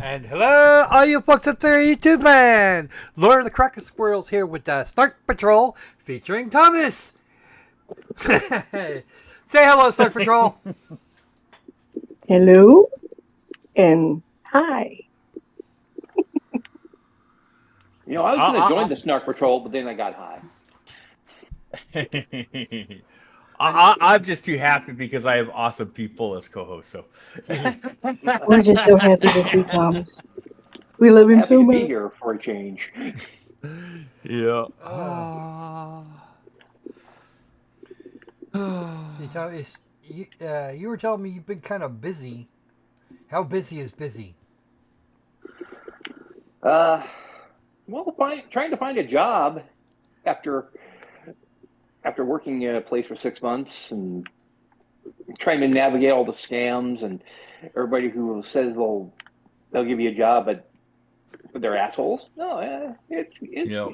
And hello, all you folks up there in YouTube land! Lord of the Cracker Squirrels here with the Snark Patrol featuring Thomas! Say hello, Snark Patrol! Hello and hi. You know, I was going to join the Snark Patrol, but then I got high. I'm just too happy because I have awesome people as co-hosts. So We're just so happy to see Thomas. We love him Happy so to much. be here for a change. yeah. See, Thomas, you were telling me you've been kind of busy. How busy is busy? Well, trying to find a job after working in a place for 6 months and trying to navigate all the scams and everybody who says they'll give you a job, but they're assholes. No, it's Yep.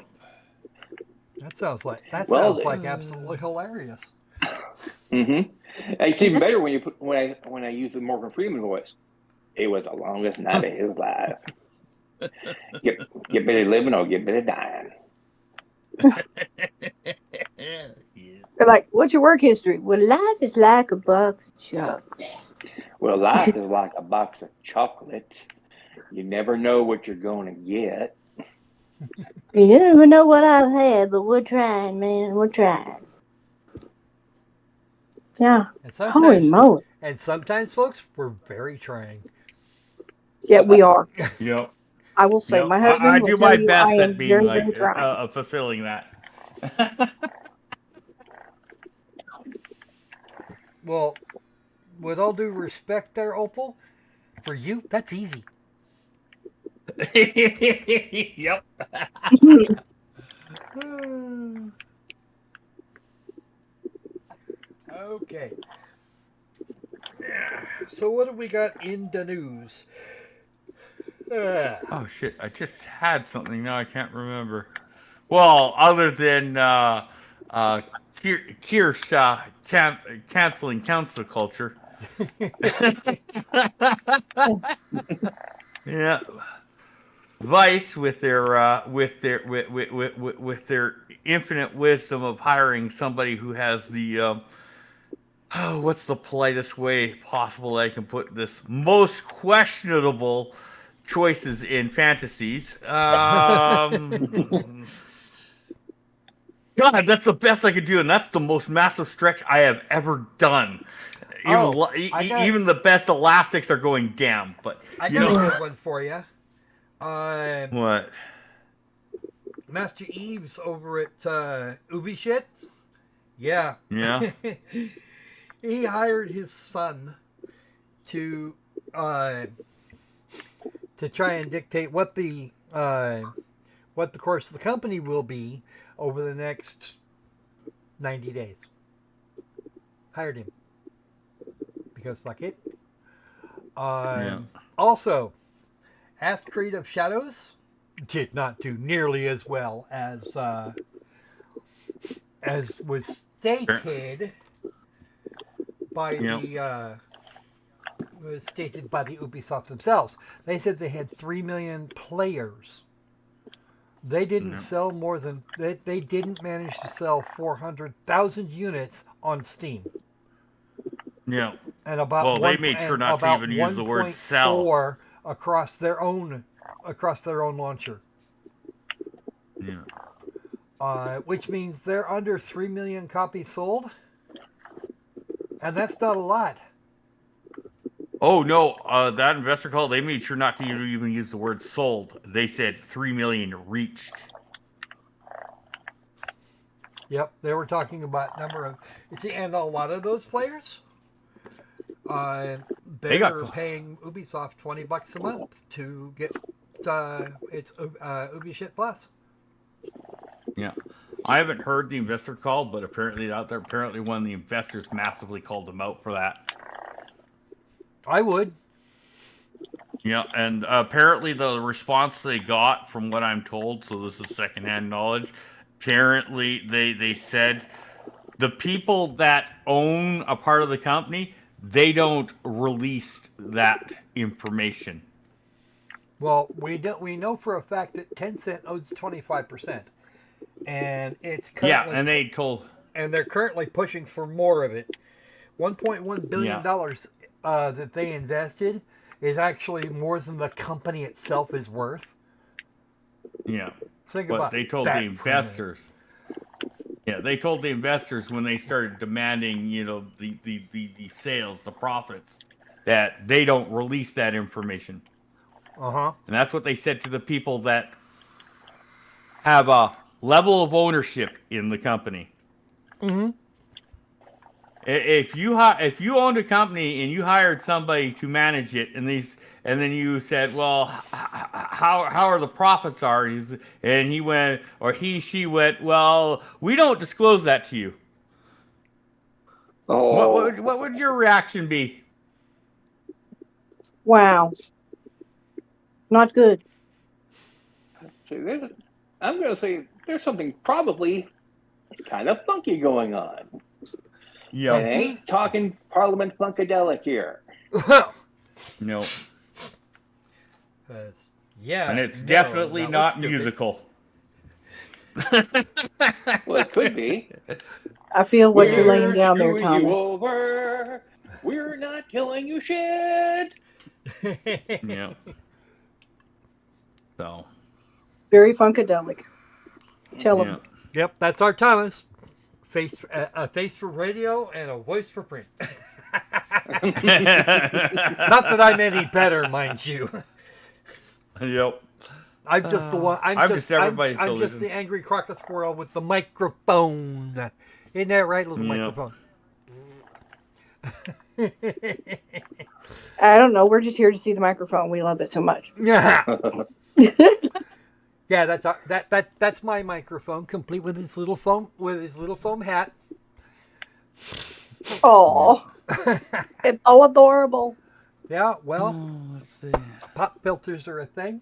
That sounds like absolutely hilarious. Mm-hmm. It's even better when I use the Morgan Freeman voice. It was the longest night of his life. Get better living or get better dying. They're like, what's your work history? Well, life is like a box of chocolates. Well, life is like a box of chocolates. You never know what you're going to get. You never know what I've had, but we're trying, man. We're trying. Yeah. Holy moly. And sometimes, folks, we're very trying. Yeah, we are. Yep. I will say, my husband I will do tell my you best I am at being very, like very trying. fulfilling that. Well, with all due respect there, Opal, for you, that's easy. Yep. Okay. So what do we got in the news? Oh shit! I just had something now. I can't remember. Well, other than Kirsch canceling council culture. Yeah. Vice with their infinite wisdom of hiring somebody who has the what's the politest way possible I can put this, most questionable choices in fantasies. God, that's the best I could do, and that's the most massive stretch I have ever done. Even the best elastics are going down. But I got a good one for you. What? Master Eves over at Ubi Shit. Yeah. Yeah. He hired his son to try and dictate what the course of the company will be over the next 90 days. Hired him because fuck it. Also, Ask Creed of Shadows did not do nearly as well as was stated by the Ubisoft themselves. They said they had 3 million players. They didn't sell more than they didn't manage to sell 400,000 units on Steam. Yeah. And about they made sure not to even use the word sell across their own launcher. Yeah. Which means they're under 3 million copies sold. And that's not a lot. Oh, no. That investor call, they made sure not to even use the word sold. They said 3 million reached. Yep, they were talking about number of... You see, and a lot of those players, they're paying Ubisoft $20 a month to get its Ubi Shit Plus. Yeah. I haven't heard the investor call, but apparently out there, one of the investors massively called them out for that. I would. Yeah, and apparently the response they got, from what I'm told, so this is secondhand knowledge, apparently they said the people that own a part of the company, they don't release that information. Well, we know for a fact that Tencent owns 25%, and it's Yeah, currently and they're currently pushing for more of it. 1.1 billion yeah, dollars that they invested is actually more than the company itself is worth. yeah. Think But about they told the that for a minute. investors. Yeah, they told the investors when they started demanding, the sales, the profits, that they don't release that information. Uh-huh. And that's what they said to the people that have a level of ownership in the company. Mm-hmm. If you owned a company and you hired somebody to manage it, and then you said, well, how are the profits are, and he went, or she went, well, we don't disclose that to you. Oh, What would your reaction be? Wow. Not good. see, I'm going to say there's something probably kind of funky going on. And I Yep. ain't talking Parliament Funkadelic here. Well, No. yeah. And it's No, definitely that was not stupid. musical. Well, it could be. I feel what you're laying We're down there, screwing you Thomas. over. We're not killing you shit. Yeah. So. Very funkadelic. Tell him. Yep, that's our Thomas. A face for radio and a voice for print. Not that I'm any better, mind you. Yep. I'm just the one. I'm just everybody's I'm just solution. the angry crocodile squirrel with the microphone. Isn't that right, little Yep. microphone? I don't know. We're just here to see the microphone. We love it so much. Yeah. Yeah, that's my microphone, complete with his little foam hat. Oh, it's so adorable. Yeah, well, Let's see. pop filters are a thing.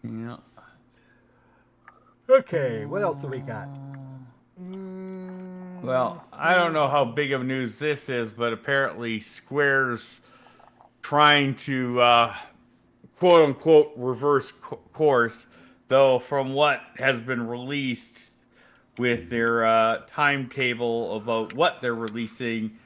Yeah. Okay, what else have we got? Well, I don't know how big of news this is, but apparently Square's trying to quote unquote reverse course, though from what has been released with their timetable about what they're releasing,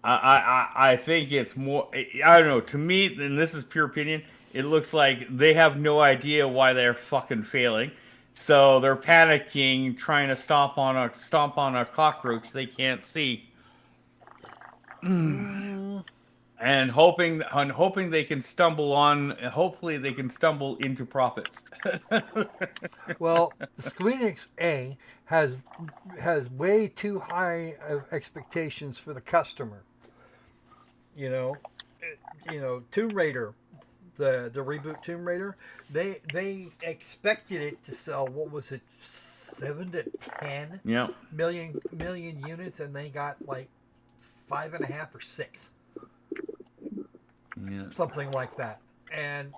I think it's more, I don't know, to me, and this is pure opinion, it looks like they have no idea why they're fucking failing. So they're panicking, trying to stomp on a cockroach they can't see, and hoping they can hopefully they can stumble into profits. Well, Squeenix A has way too high of expectations for the customer. Tomb Raider, the reboot Tomb Raider, they expected it to sell, what was it, 7 to 10 Yeah. million units, and they got like 5.5 or 6, Yeah. something like that. And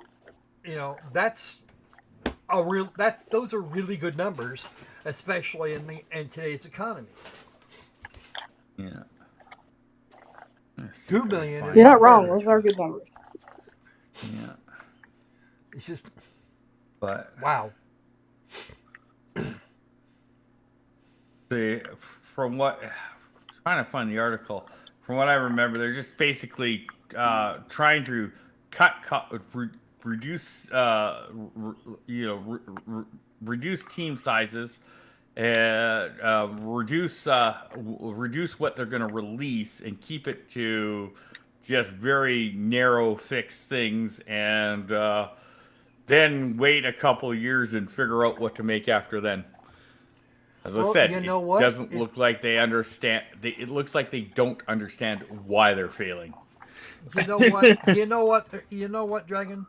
those are really good numbers, especially in today's economy. Yeah. 2 million. You're not wrong. Those are good numbers. Yeah. It's just, But wow. see, from what, trying to find the article. From what I remember, they're just basically trying to reduce, reduce team sizes, and reduce what they're going to release, and keep it to just very narrow, fixed things, and then wait a couple of years and figure out what to make after then. As I said, you know it what? doesn't look like they understand. It looks like they don't understand why they're failing. You know what? You know what, Dragon?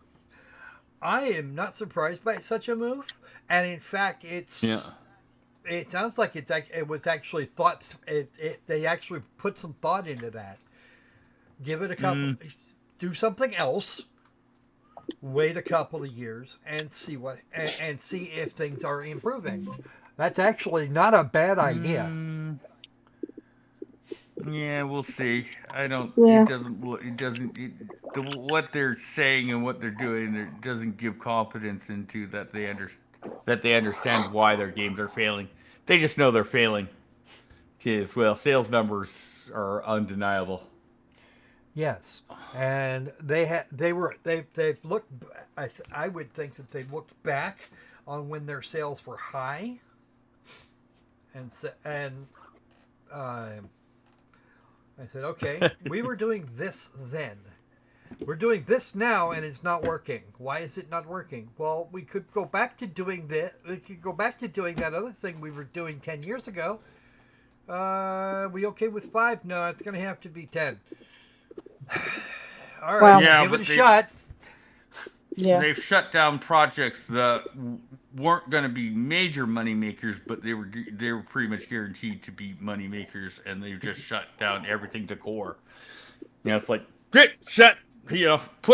I am not surprised by such a move, and in fact, it sounds like it was actually thought. They actually put some thought into that. Give it a couple. Do something else. Wait a couple of years and see and see if things are improving. That's actually not a bad idea. Yeah, we'll see. I don't. Yeah. It doesn't. It doesn't. What they're saying and what they're doing, it doesn't give confidence into that they understand why their games are failing. They just know they're failing. Because sales numbers are undeniable. Yes, and they've looked. I would think that they've looked back on when their sales were high, and I said, okay, we were doing this then. We're doing this now, and it's not working. Why is it not working? Well, we could go back to doing this. We could go back to doing that other thing we were doing 10 years ago. We okay with 5? No, it's going to have to be 10. All right, Well, Yeah, give but it a shot. Yeah. they've shut down projects that weren't going to be major money makers, but they were pretty much guaranteed to be money makers, and they've just shut down everything to core. It's like put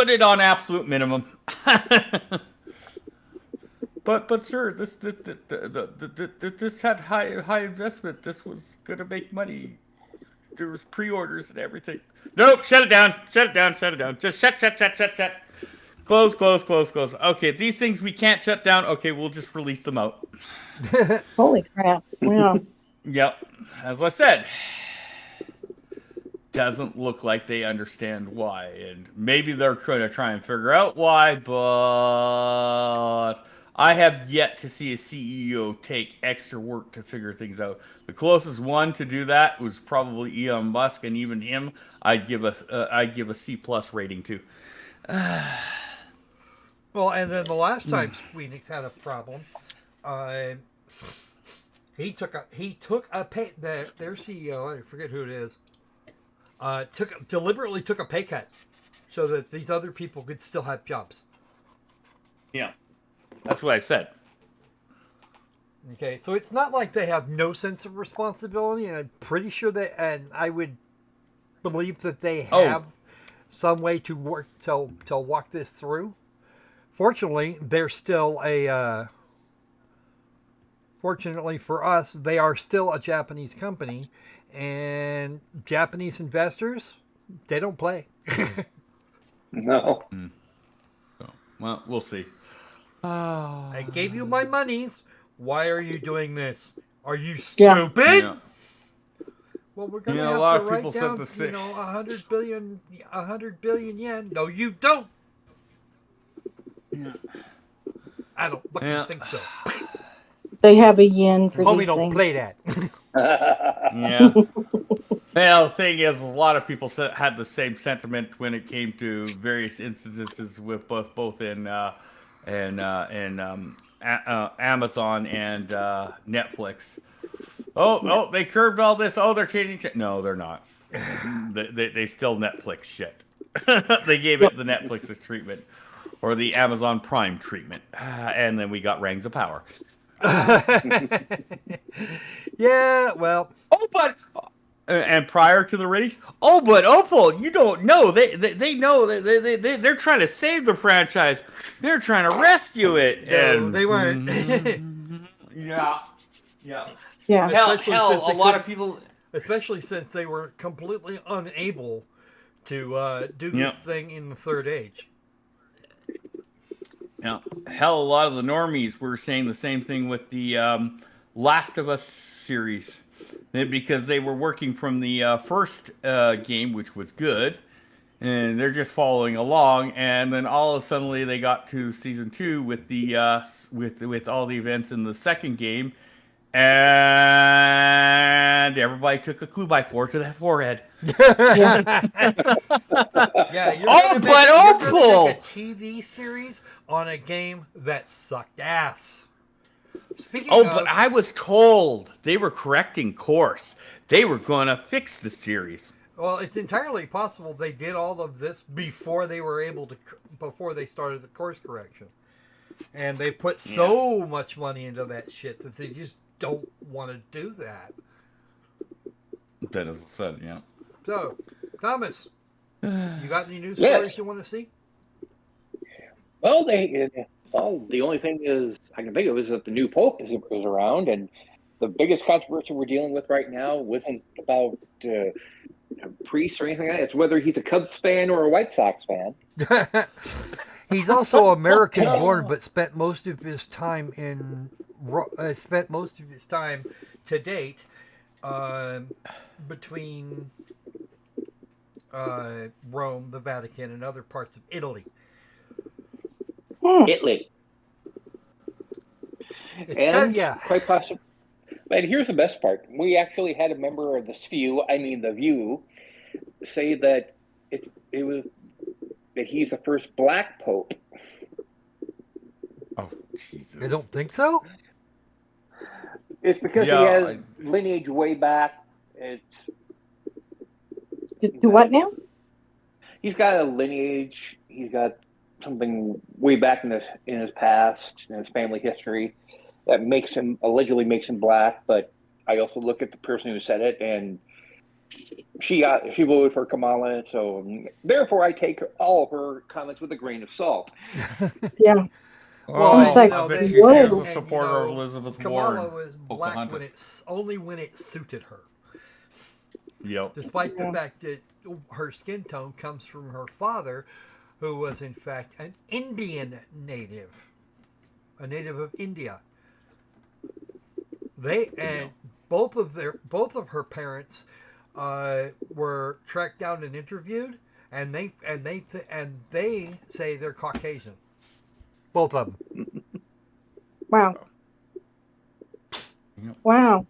it on absolute minimum. But sir, this had high investment. This was going to make money. There was pre-orders and everything. Nope, shut it down. Shut it down. Shut it down. Just shut. Close. Okay, these things we can't shut down. Okay, we'll just release them out. Holy crap. Yeah. Yep. As I said, doesn't look like they understand why. And maybe they're going to try and figure out why, but I have yet to see a CEO take extra work to figure things out. The closest one to do that was probably Elon Musk, and even him, I'd give a C+ rating to. Well, and then the last time Squeenix had a problem, their CEO, I forget who it is, deliberately took a pay cut so that these other people could still have jobs. Yeah, that's what I said. Okay, so it's not like they have no sense of responsibility, and I'm pretty sure and I would believe that they have some way to work to walk this through. Fortunately, they're still fortunately for us, they are still a Japanese company, and Japanese investors, they don't play. No. So, well, we'll see. I gave you my monies. Why are you doing this? Are you stupid? Yeah. Well, we're going to a have lot to of write people down, said the same. 100 billion yen. No, you don't. Yeah. I don't fucking think so. They have a yen for Homie these don't things. play that. Yeah. Well, the thing is, a lot of people had the same sentiment when it came to various instances with both in Amazon and Netflix. They curbed all this. Oh, they're changing shit. No, they're not. They still Netflix shit. They gave it the Netflix's treatment or the Amazon Prime treatment, and then we got Rings of Power. Yeah, well. But and prior to the release, but Opal, you don't know. They know they're trying to save the franchise. They're trying to rescue it. No, And they weren't. Yeah. Yeah. Hell, a lot of people. Especially since they were completely unable to do this thing in the Third Age. Yeah, hell, a lot of the normies were saying the same thing with the Last of Us series, because they were working from the first game, which was good, and they're just following along. And then all of a sudden, they got to season 2 with the with all the events in the second game, and everybody took a clue by 4 to the forehead. Yeah. Yeah, you're Opal! gonna make a TV series on a game that sucked ass. But I was told they were correcting course. They were going to fix the series. Well, it's entirely possible they did all of this before they started the course correction. And they put so much money into that shit that they just don't want to do that. That is said, yeah. So, Thomas, you got any news stories you want to see? Well, the only thing is I can think of is that the new Pope is around, and the biggest controversy we're dealing with right now wasn't about priests or anything like that. It's whether he's a Cubs fan or a White Sox fan. He's also American born, but spent most of his time to date between Rome, the Vatican, and other parts of Italy. Italy. And quite possibly. And here's the best part. We actually had a member of The View, say that it was that he's the first black pope. Oh, Jesus. I don't think so. It's because he has lineage way back. It's to what now? He's got a lineage. He's got something way back in his past, in his family history, that allegedly makes him black. But I also look at the person who said it, and she voted for Kamala, so therefore I take all of her comments with a grain of salt. Yeah. Well, I was like, I bet what? she was a supporter of Elizabeth Kamala Warren. was black only when it suited her. Yep. Despite the fact that her skin tone comes from her father, who was in fact an Indian native, a native of India. Both of her parents were tracked down and interviewed, and they say they're Caucasian. Both of them. Wow. Yep. Wow.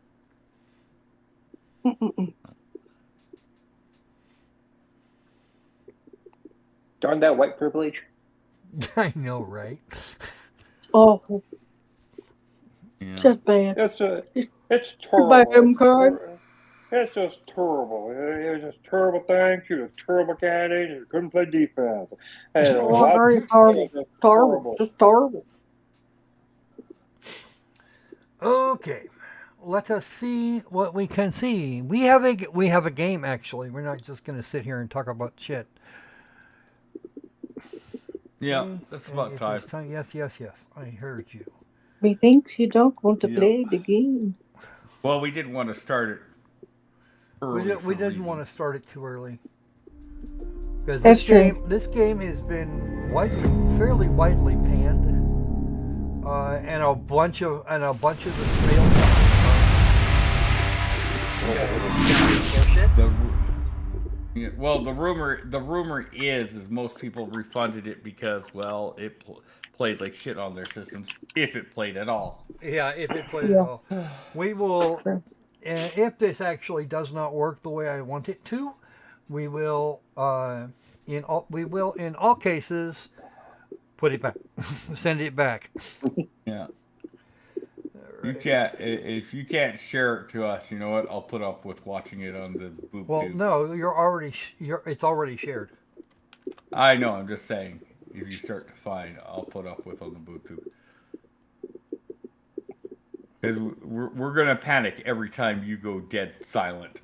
Darn that white privilege. I know, right? Oh, Yeah. just bad. It's terrible. It's just terrible. It was just a terrible thing. She was a terrible candidate and she couldn't play defense. And terrible. Just terrible. Okay, let us see what we can see. We have a game actually. We're not just going to sit here and talk about shit. Yeah, that's about time. Yes. I heard you. Methinks you don't want to play the game. Well, we didn't want to start it early. We didn't want to start it too early. Because this game has been fairly widely panned, and a bunch of the sales. The rumor is most people refunded it because it played like shit on their systems, if it played at all. Yeah, if it played at all. We will, if this actually does not work the way I want it to, we will in all cases put it back, send it back. Yeah. If you can't share it to us, you know what? I'll put up with watching it on the boob tube. No, it's already shared. I know. I'm just saying, if you start to find, I'll put up with on the boob tube. Because we're gonna panic every time you go dead silent.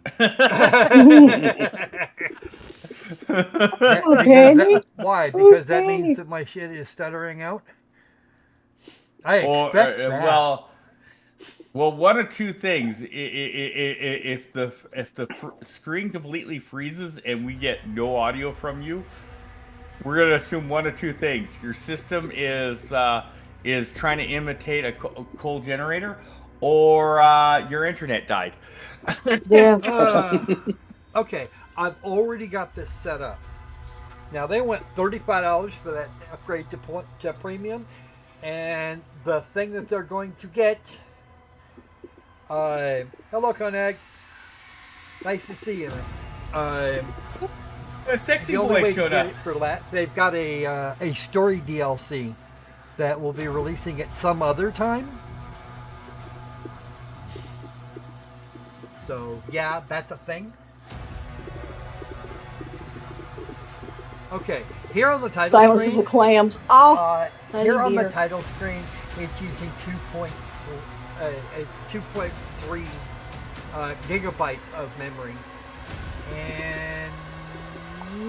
Why? Because that means that my shit is stuttering out. I expect that. Well, one of two things. If the screen completely freezes and we get no audio from you, we're gonna assume one of two things. Your system is trying to imitate a coal generator, or your internet died. Yeah. Okay, I've already got this set up. Now they went $35 for that upgrade to premium, and the thing that they're going to get. Hello, Conag. Nice to see you. A sexy the only boy way showed to get up. it for that, they've got a story DLC that will be releasing at some other time. So yeah, that's a thing. Okay, here on the title Silence screen. of the Clams. Oh, here on the title screen, it's using 2.3 gigabytes of memory and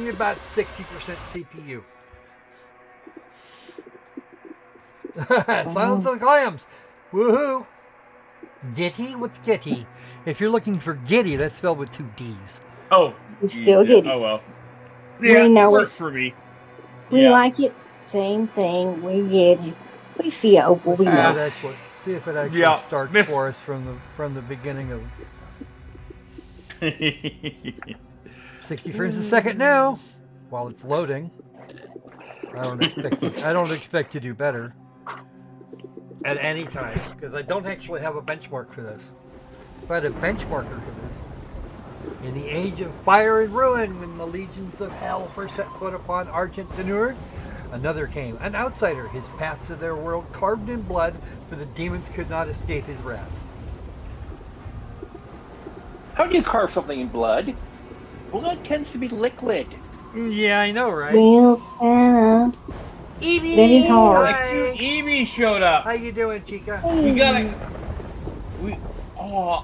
about 60% CPU. Silence of the Clams. Woohoo! Gitty? What's Gitty? If you're looking for Giddy, that's spelled with 2 D's. Oh, It's still Giddy. Oh well. We Yeah, know it works it. for me. We Yeah. like it. Same thing. We get it. We see it, Opal. We See know. if it actually Yeah, starts Miss- for us from the beginning of 60 frames a second now. While it's loading, I don't expect to do better at any time because I don't actually have a benchmark for this. If I had a benchmarker for this, in the age of fire and ruin, when the legions of hell first set foot upon Argent Denur, another came, an outsider, his path to their world carved in blood, for the demons could not escape his wrath. How do you carve something in blood? Blood tends to be liquid. Yeah, I know, right? Well, Anna. Evie! That is hard. Hi. Evie showed up. How you doing, Chica?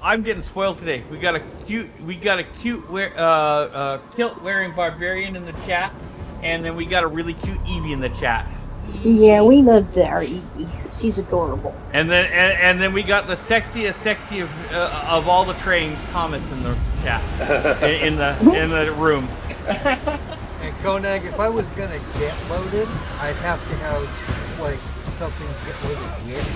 I'm getting spoiled today. We got a cute kilt wearing barbarian in the chat, and then we got a really cute Evie in the chat. Yeah, we loved our Evie. She's adorable. And then we got the sexy of all the trains, Thomas, in the chat in the room. And Konag, if I was gonna get loaded, I'd have to have like something to get loaded with.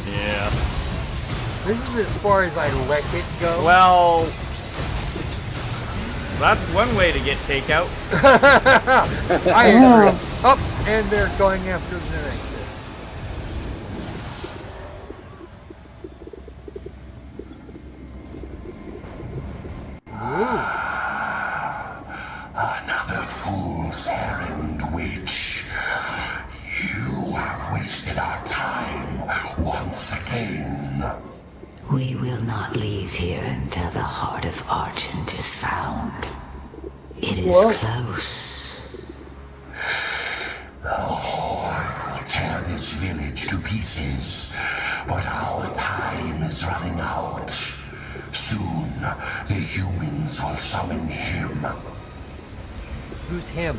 Yeah. This is as far as I let it go. Well, that's one way to get takeout. I agree. Up, and they're going after the next. Another fool's errand, witch. You have wasted our time once again. We will not leave here until the heart of Argent is found. It is close. The Horde will tear this village to pieces, but our time is running out. Soon, the humans will summon him. Who's him?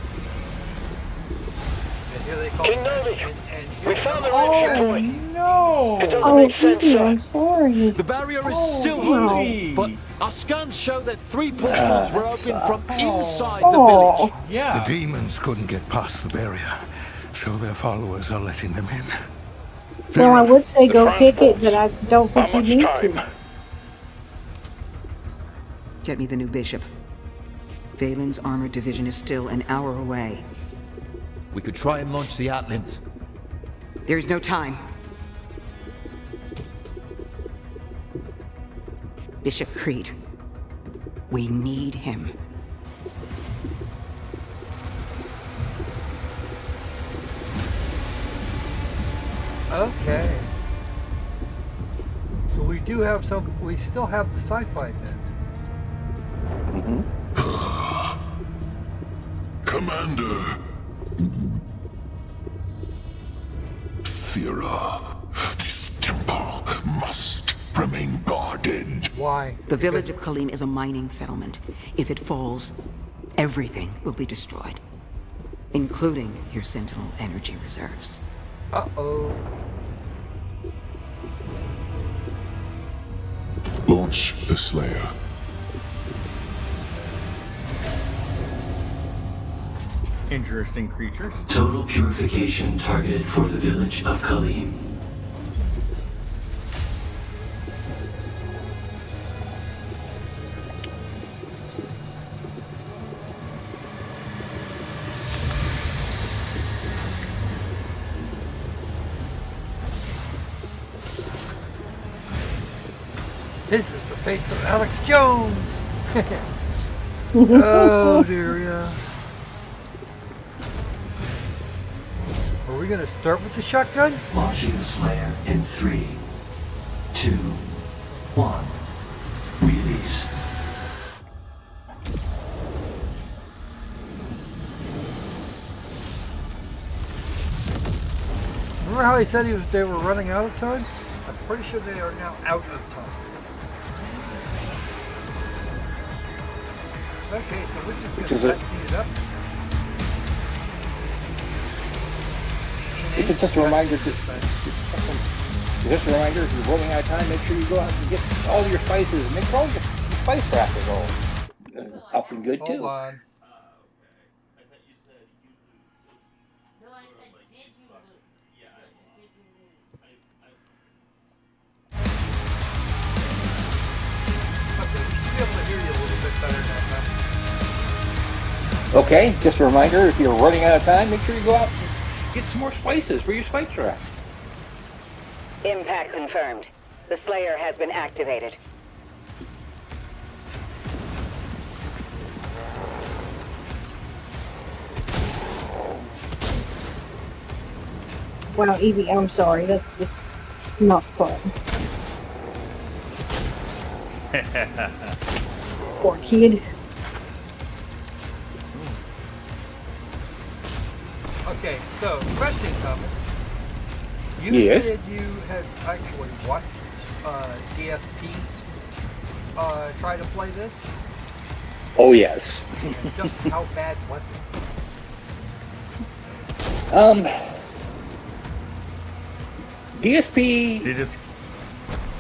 And here they call King Novi, we found the Oh rupture point. no! It doesn't Oh, make sense, Evie, sir. I'm sorry. The barrier is still wow. holding, but our scans show that 3 portals were open from inside the Oh. village. Yeah. The demons couldn't get past the barrier, so their followers are letting them in. Well, I would say go Try kick and it, but I don't How think you much need time? to. Get me the new bishop. Valen's armored division is still an hour away. We could try and launch the Atlands. There's no time. Bishop Creed. We need him. Okay. So we do have some. We still have the sci-fi bit. Commander. Thera, this temple must remain guarded. Why? The village of Kalim is a mining settlement. If it falls, everything will be destroyed, including your Sentinel energy reserves. Uh-oh. Launch the Slayer. Interesting creatures. Total purification targeted for the village of Kalim. This is the face of Alex Jones. Oh dear, yeah. Are we gonna start with the shotgun? Launching the Slayer in 3, 2, 1. Release. Remember how he said they were running out of time? I'm pretty sure they are now out of time. Okay, so we're just Which gonna is it? cutscene it up. It's just a reminder. Just a reminder. If you're running out of time, make sure you go out and get all your spices. Make sure all your spice rack is all up and good too. Hold on. Okay, just a reminder, if you're running out of time, make sure you go out and get some more spices for your spice rack. Impact confirmed. The Slayer has been activated. Wow, Evie, I'm sorry. That's just not fun. Poor kid. Okay, so question, Thomas. You Yes? said you had actually watched DSPs try to play this? Oh yes. And just how bad was it? DSP They just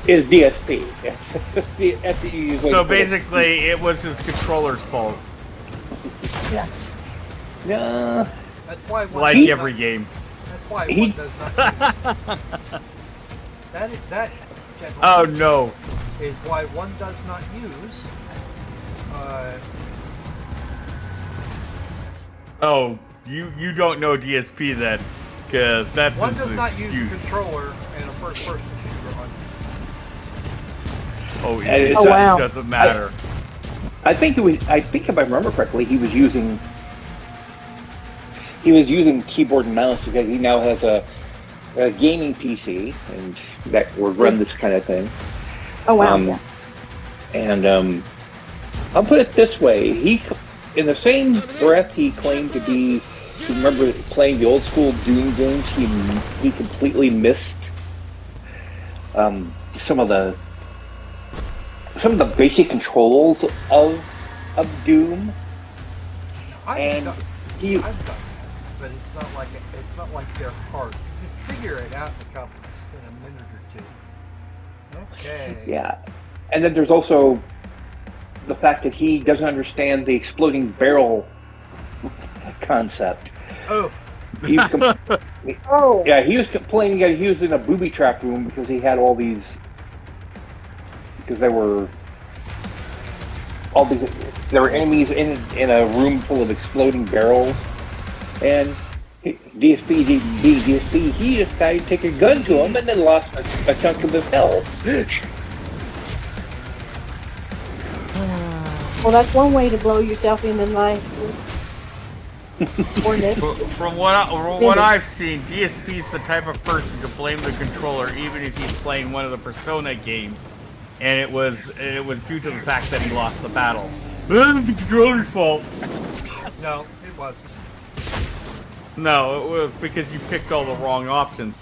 is DSP. That's the easiest way so to put it. basically, it was his controller's fault, Yeah. No. That's why one like does every not, game. That's why He- one does not use that Oh gentlemen, no! is why one does not use Oh, you don't know DSP then, because that's one his does not use a excuse. controller in a first-person shooter on Oh, And it it's Oh, wow. doesn't matter. I think if I remember correctly, he was using keyboard and mouse because he now has a gaming PC and that would run this kind of thing. Oh, wow. Um, Yeah. And I'll put it this way: in the same breath, he claimed to be. Remember playing the old school Doom games? He completely missed some of the basic controls of Doom, and I've he. done that, but it's not like they're hard. You can figure it out in a minute or two. Okay. Yeah, and then there's also the fact that he doesn't understand the exploding barrel concept. Oh, He was Oh. yeah, he was complaining that he was in a booby trap room because he had there were enemies in a room full of exploding barrels, and DSP, he decided to take a gun to him and then lost a chunk of his health. Well, that's one way to blow yourself into nice. Or this. From what I've seen, DSP's the type of person to blame the controller, even if he's playing one of the Persona games, and it was due to the fact that he lost the battle. That's the controller's fault. no, it wasn't. No, it was because you picked all the wrong options.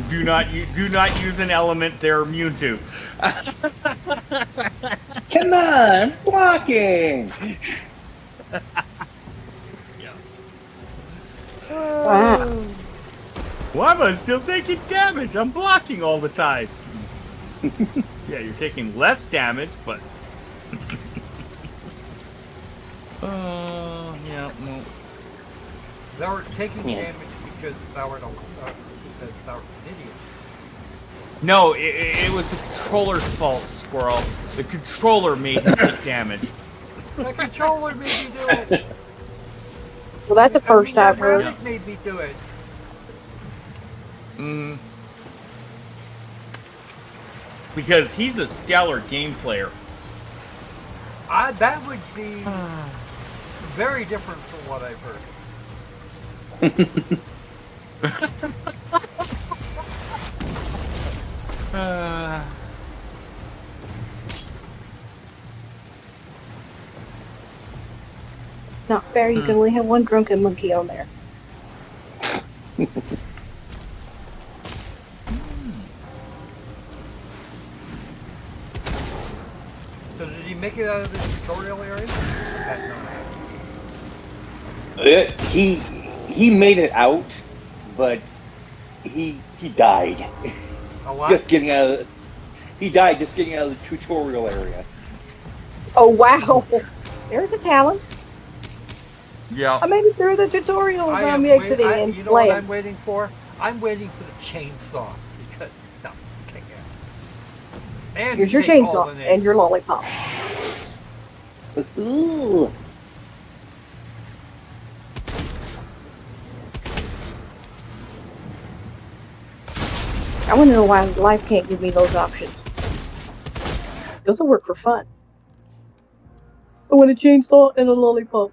Do not use an element they're immune to. Come on, blocking. Wow. Why am I still taking damage? I'm blocking all the time. Yeah, you're taking less damage, but. Yeah. Well. They were taking damage because they were an idiot. No, it was the controller's fault, Squirrel. The controller made you take damage. The controller made me do it. Well, that's the first I've heard. Magic made me do it. Because he's a stellar game player. That would be very different from what I've heard. It's not fair. You can only have one drunken monkey on there. So did he make it out of the tutorial area? He made it out, but he died. A lot. He died just getting out of the tutorial area. Oh, wow. There's a talent. Yeah. I made it through the tutorial I without am me exiting and you know what playing. I'm waiting for? I'm waiting for the chainsaw because no, kick ass. And Here's your take all chainsaw the and your lollipop. Ooh. I want to know why life can't give me those options. Those will work for fun. I want a chainsaw and a lollipop.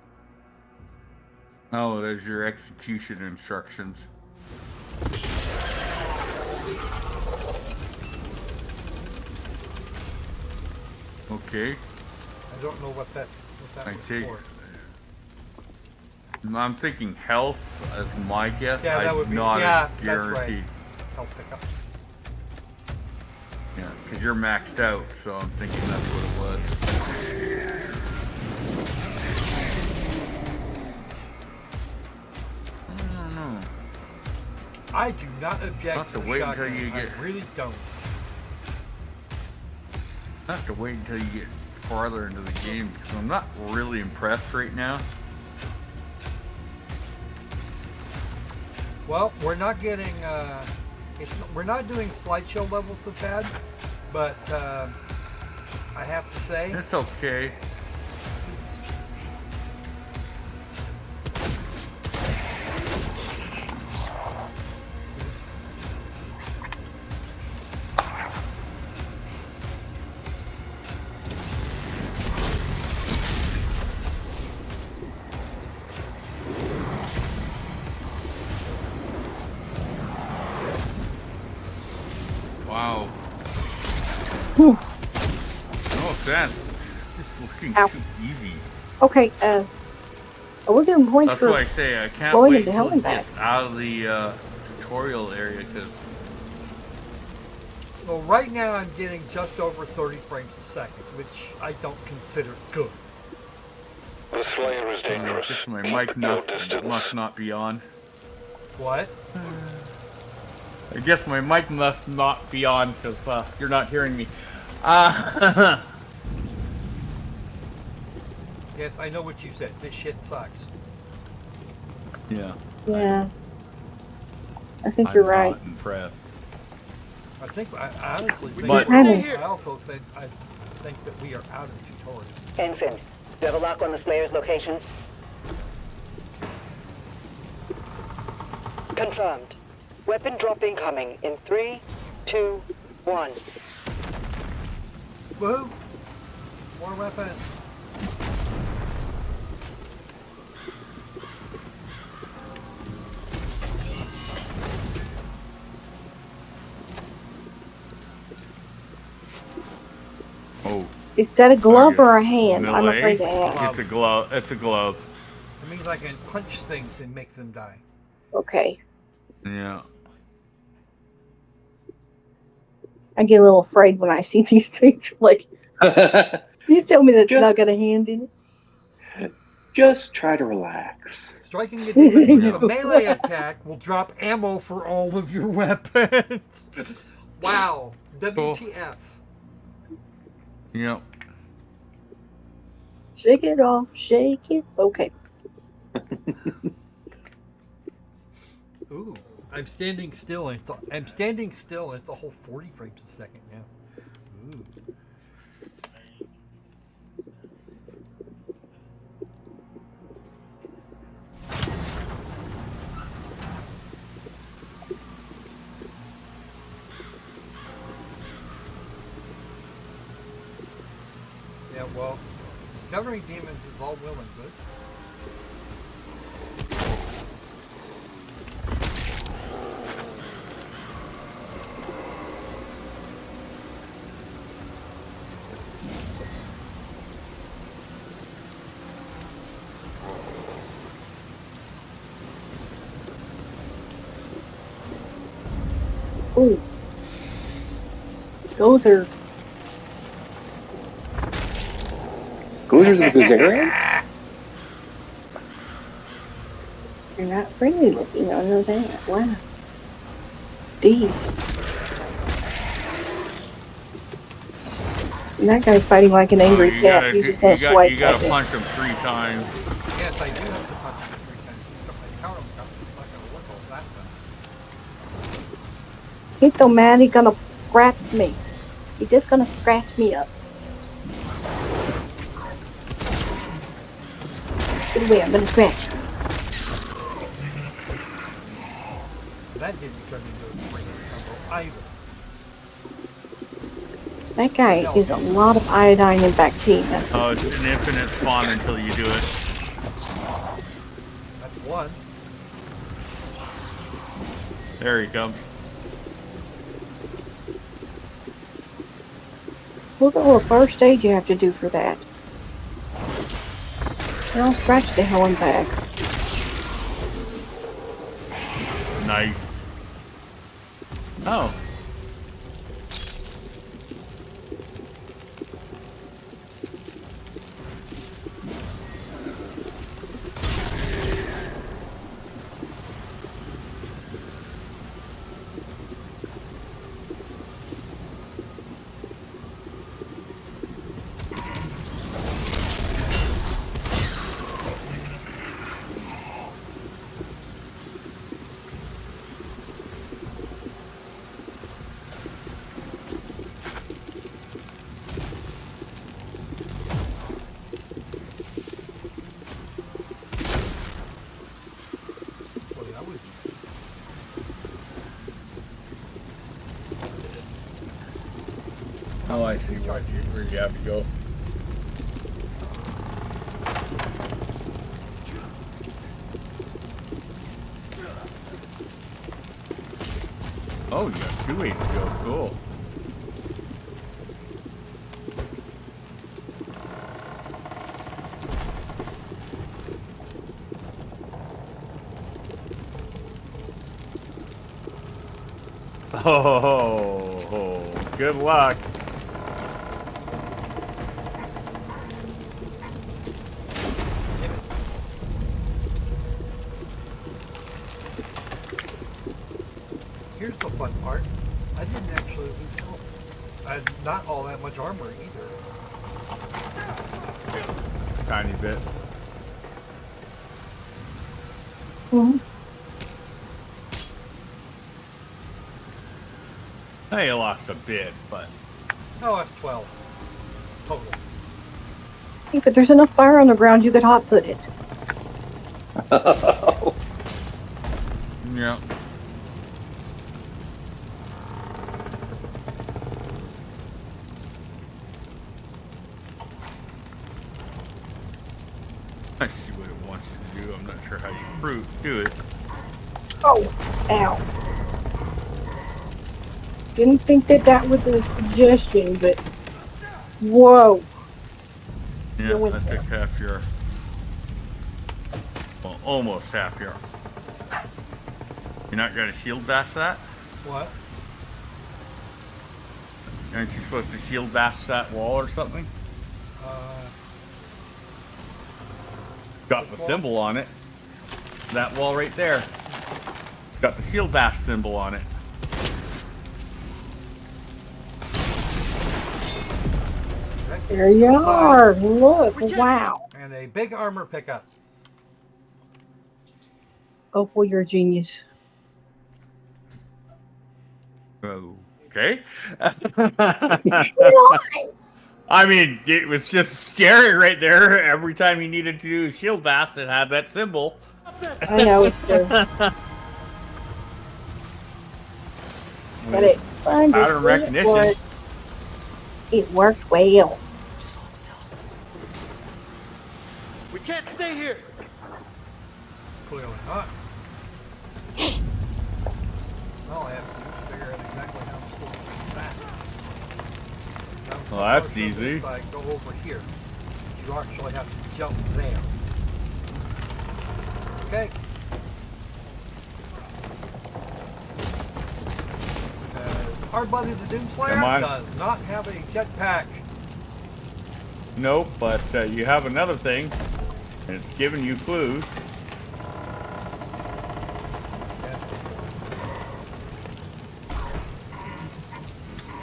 Oh, there's your execution instructions. Okay. I don't know what that was for. I'm thinking health as my guess. Yeah, that would be not that's guaranteed. right. I'll pick up. Yeah, because you're maxed out, so I'm thinking that's what it was. I don't know. I do not object Have to the wait shotgun. until you get. I really don't. I have to wait until you get farther into the game because I'm not really impressed right now. Well, we're not getting. We're not doing slideshow levels of bad, but I have to say It's okay. it's, Wow. Hmm. No offense. It's just looking Ow. too easy. Okay, we're doing points That's for why I say I can't blowing wait into until hell he and back. gets out of the tutorial area because well, right now I'm getting just over 30 frames a second, which I don't consider good. The Slayer is dangerous. just my Keep mic your distance. must not be on. What? I guess my mic must not be on because you're not hearing me. Yes, I know what you said. This shit sucks. Yeah. Yeah. I think you're right. Not impressed. I honestly think. But- I also think that we are out of tutorial. Ensign, do you have a lock on the Slayer's location? Confirmed. Weapon drop incoming in 3, 2, 1. Woohoo! More weapons. Oh. Is that a glove or a hand? I'm Melee? afraid to ask. It's a glove. It's a glove. It means I can punch things and make them die. Okay. Yeah. I get a little afraid when I see these things. Like, please tell me that's not got a hand in it. Just try to relax. Striking a demon with a melee attack will drop ammo for all of your weapons. Wow. WTF. Yep. Shake it off, shake it. Okay. Ooh. I'm standing still. And I'm standing still. And it's a whole 40 frames a second now. Ooh. Yeah, well, discovering demons is all well and good. Ooh. Those are. Goozers of Gazarian? You're not friendly looking, I know that. Wow. D. And that guy's fighting like an angry cat. He's just gonna swipe you gotta at me. punch him 3 times. Yes, I do have to punch him 3 times. If I count him, it's not going to work all that time. He's so mad he's gonna scratch me. He's just gonna scratch me up. Get away, I'm gonna scratch. That didn't turn into a spring combo either. That guy is a lot of iodine and bacteria. Oh, it's an infinite spawn until you do it. That's one. There he comes. Look at all the first stage you have to do for that. And I'll scratch the hell and back. Nice. Oh. Oh, I see where you have to go. Oh, you got 2 ways to go. Cool. Oh, good luck. Here's the fun part. I didn't actually lose health. I had not all that much armor either. Tiny bit. Mm-hmm. Hey, you lost a bit, but... Oh, that's 12. Total. Hey, but there's enough fire on the ground you could hot-foot it. Yeah. I see what it wants you to do. I'm not sure how you do it. Oh, ow. Didn't think that was a suggestion, but whoa. Yeah, that took half your... Well, almost half your... You're not going to shield bash that? What? Aren't you supposed to shield bash that wall or something? Got the symbol on it. That wall right there. Got the shield bash symbol on it. There you are. Look, wow. And a big armor pickup. Oh, boy, you're a genius. Okay. I mean, it was just scary right there. Every time you needed to do shield bash, it had that symbol. I know it's true. But it's fun to Pattern see recognition. it, it worked well. Just hold still. We can't stay here. Clearly not. Well, I have to figure out exactly how I'm supposed to do that. Now, Well, that's so this easy. side, go over here. You actually have to jump there. Okay. Hard Buddy the Doomslayer Come on. does not have a jetpack. Nope, but you have another thing, and it's giving you clues.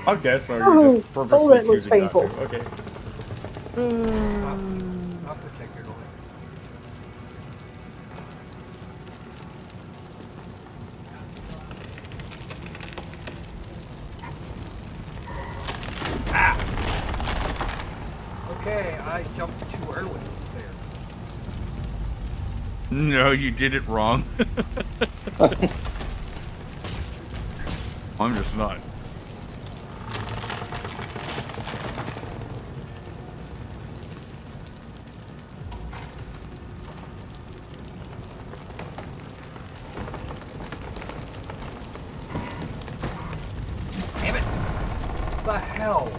Okay, so you're Oh, just purposely that looks choosing not to. painful. Okay. I'll protect your lord. Ah! Okay, I jumped too early there. No, you did it wrong. I'm just not. Damn it! The hell?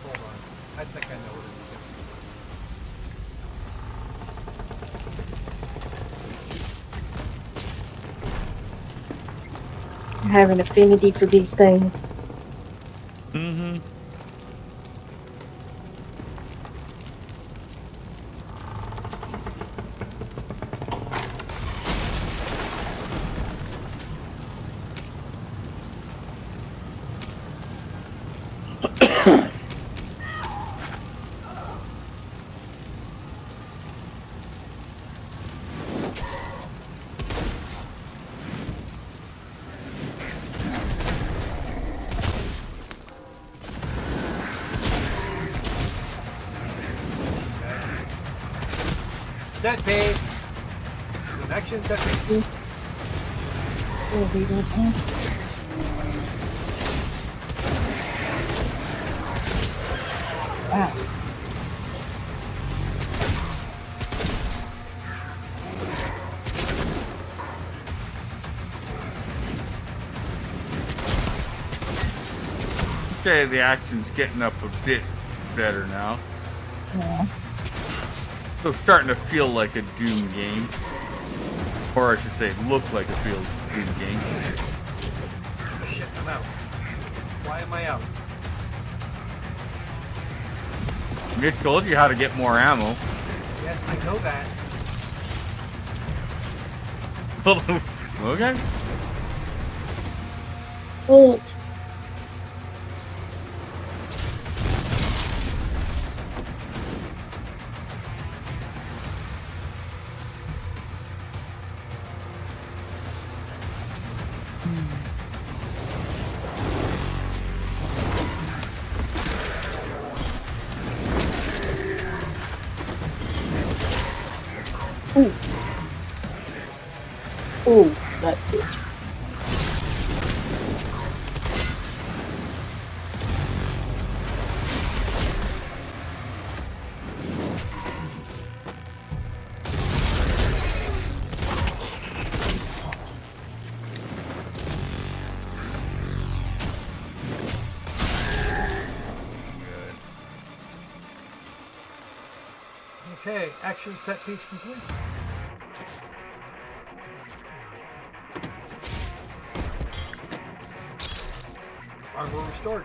Hold on. I think I know what it I have an affinity for these things. Mm-hmm. Set base. Connection set base. Oh, we don't have. Wow. Okay, the action's getting up a bit better now. Yeah. So it's starting to feel like a Doom game. Or I should say, look like it feels Doom game. Shit, I'm out. Why am I out? Mitch told you how to get more ammo. Yes, I know that. Okay. Ult. Ooh. Ooh, that's it. Okay, action set piece complete. Armor restored.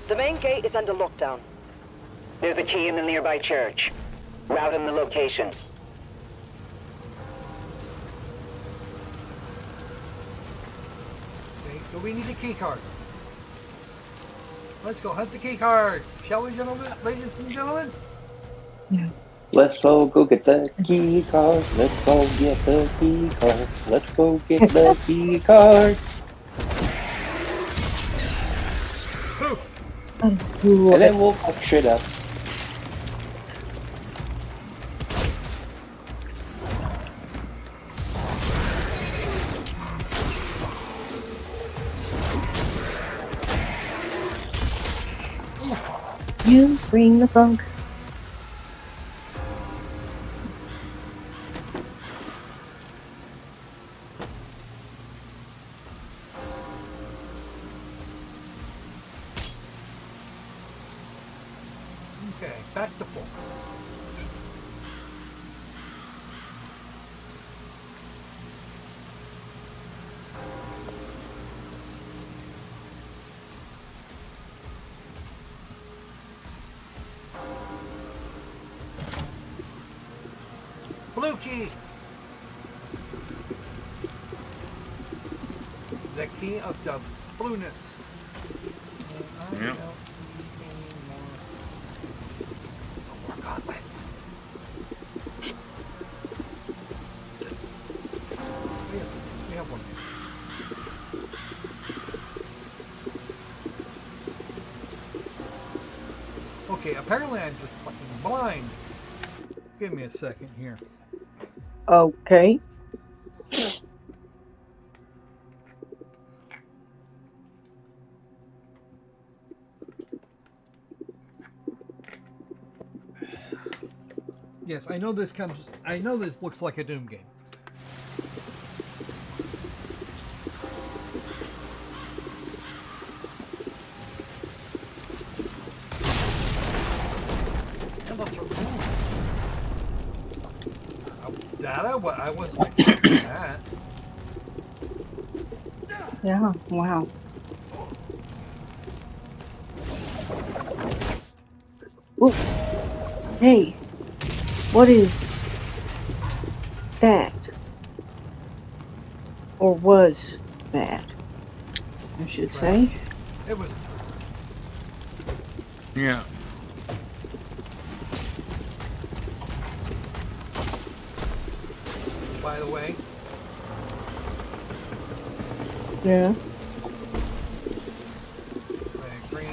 The main gate is under lockdown. There's a key in the nearby church. Route in the location. Okay, so we need a key card. Let's go hunt the key cards, shall we, gentlemen, ladies and gentlemen? Yeah. Let's all go get the key card. Let's all get the key card. Let's go get the key card. And then we'll fuck shit up. You bring the funk. Okay, back to full. key. The key of the blueness. And I Yep. don't see any more. No more gauntlets. We have one. Okay, apparently I'm just fucking blind. Give me a second here. Okay. Yes, I know this comes. I know this looks like a Doom game. It looks really cool. I wasn't expecting that. Yeah. Wow. Ooh. Hey. What is that? Or was that? I should say. It was. Yeah. By the way, Yeah. green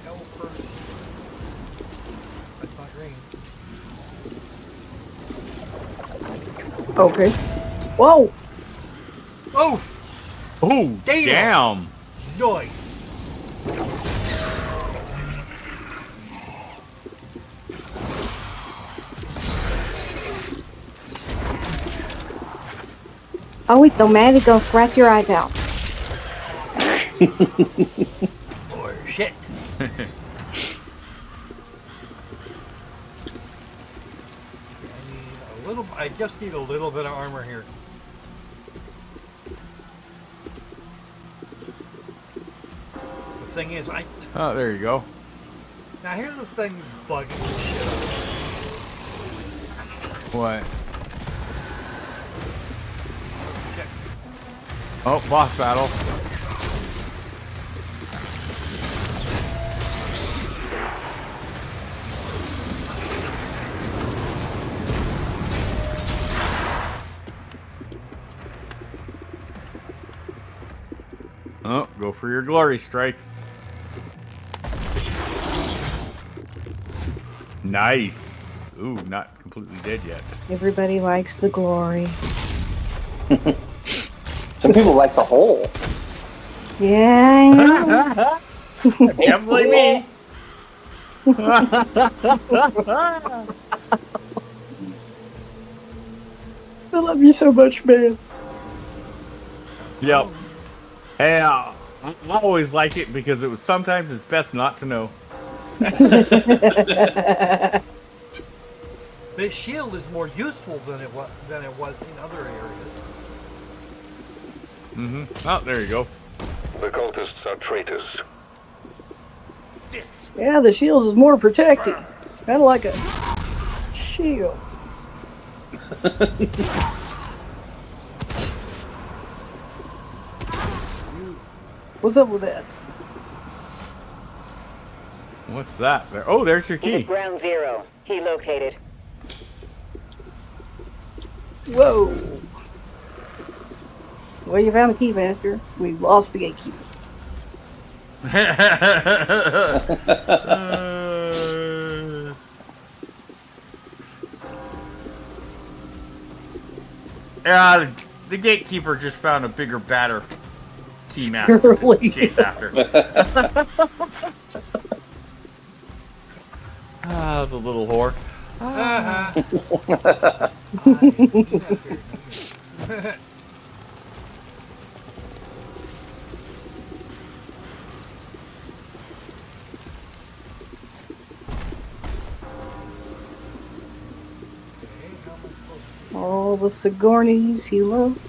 L first. That's not green. Okay. Whoa! Oh, Oh, Damn. damn. nice. Oh, wait, the man is gonna scratch your eyes out. Or shit. I just need a little bit of armor here. The thing is, Oh, there you go. now here's the thing that's bugging the shit out of What? me. Check. Oh, boss battle. Oh, go for your glory strike. Nice. Ooh, not completely dead yet. Everybody likes the glory. Some people like the hole. Yeah, I know. Can't blame me. I love you so much, man. Yep. Yeah, I always like it because it was sometimes it's best not to know. This shield is more useful than it was in other areas. Mm-hmm. Oh, there you go. The cultists are traitors. Yeah, the shield is more protecting. Kind of like a shield. What's up with that? What's that? There. Oh, there's your He's at key. ground zero. He located. Whoa. Well, you found the key, master. We lost the gatekeeper. Yeah, the gatekeeper just found a bigger, badder key master to chase after. Ah, the little whore. All the Sigourneys he loved.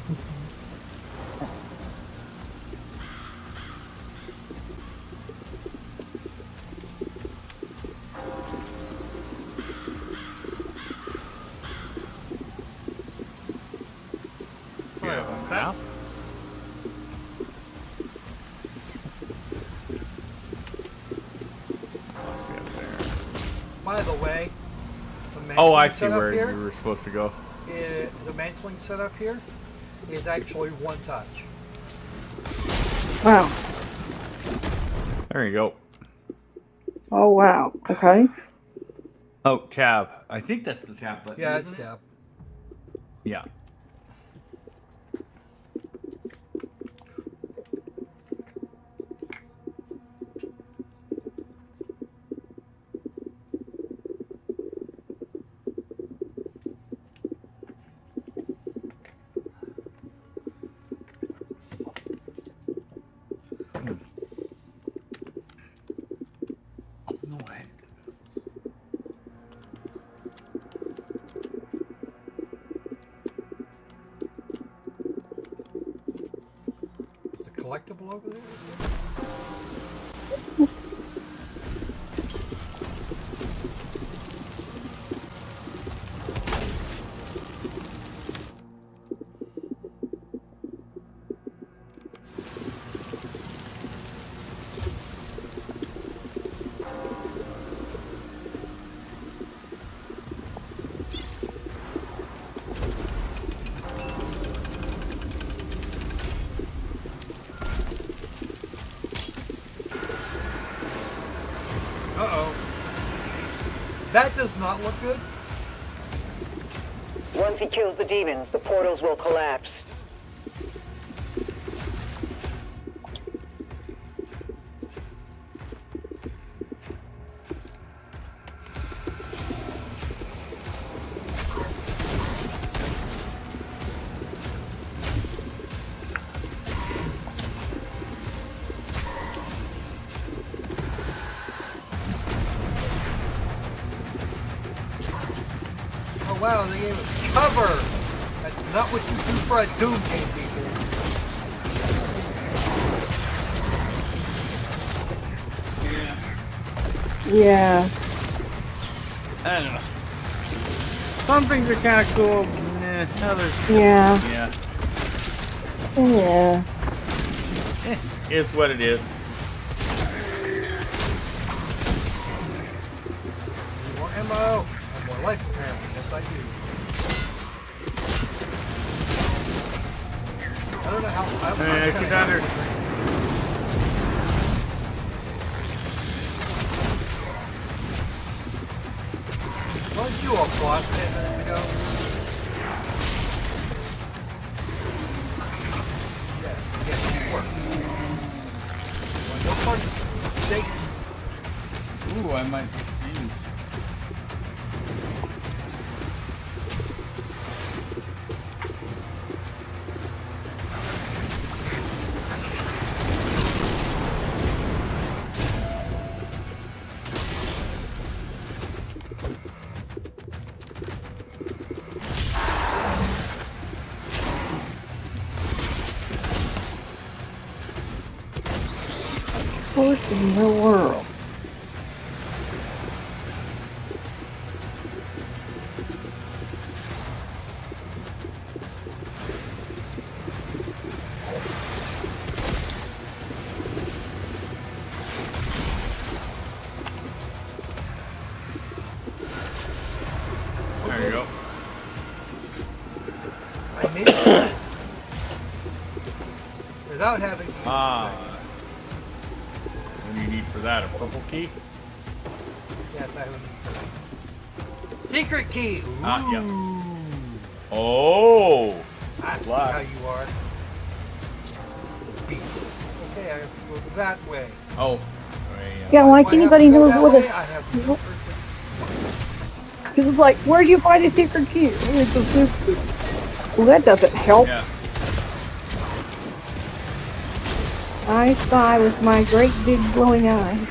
Yeah. Must be up there. By the way, the Oh, I mantling see setup where here, you were supposed to go. the mantling setup here is actually one touch. Wow. There you go. Oh, wow. Okay. Oh, tab. I think that's the tab button. Yeah, it's isn't it? tab. Yeah. No way. The collectible over there? Uh-oh. That does not look good. Once he kills the demons, the portals will collapse. Oh wow, they gave us cover! That's not what you do for a Doom game, people. Yeah. I don't know. Some things are kind of cool. Nah, others. Yeah. Yeah. Yeah. It's what it is. More ammo and more life apparently. Yes, I do. I don't know how. Get under. Weren't you all boss 10 minutes ago? Yeah, you were. Well, no part of Ooh, I might get confused. What in the world? There you go. I made it without having to use What do you need for that? A purple key? Yes, I have a secret key. Ooh. Yeah. Oh! I see Black. how you are. Beast. Okay, I have to go that way. Oh. Yeah, Why like do I have anybody to go knows that what way? is. I have no earthly- Because it's like, where do you find a secret key? It's a secret. Well, that doesn't help. Yeah. I spy with my great big glowing eyes.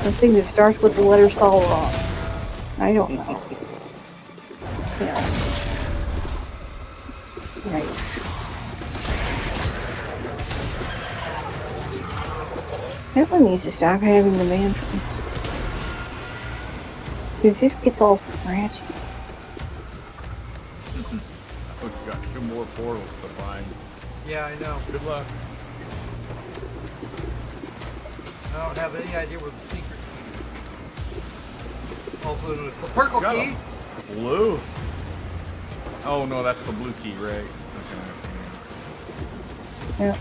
The thing that starts with the letter Sauron. I don't know. Yeah. Right. That one needs to stop having the mantra. Because this gets all scratchy. We've got 2 more portals to find. Yeah, I know. Good luck. I don't have any idea where the secret key is. Also, it's the purple key. Blue. Oh no, that's the blue key, right? Okay. Yeah.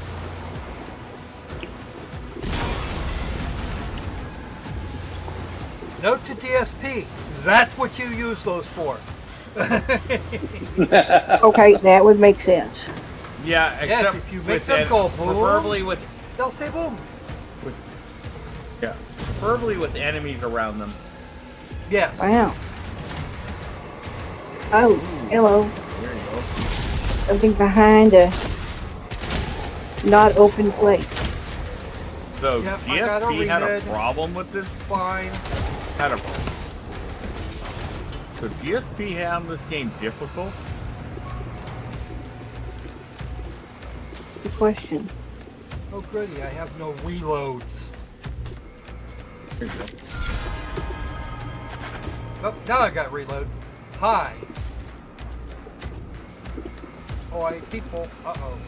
Note to DSP. That's what you use those for. Okay, that would make sense. Yeah, except if you make with them go boom, preferably with they'll stay boom. Preferably with enemies around them. Yes. Wow. Oh, hello. There you go. Something behind a not open plate. So Yep, I got a DSP had a remed. problem with this. Fine. So DSP had this game difficult. Good question. Oh goody, I have no reloads. There you go. Oh, now I got reload. Hi. Oh, people. Uh-oh.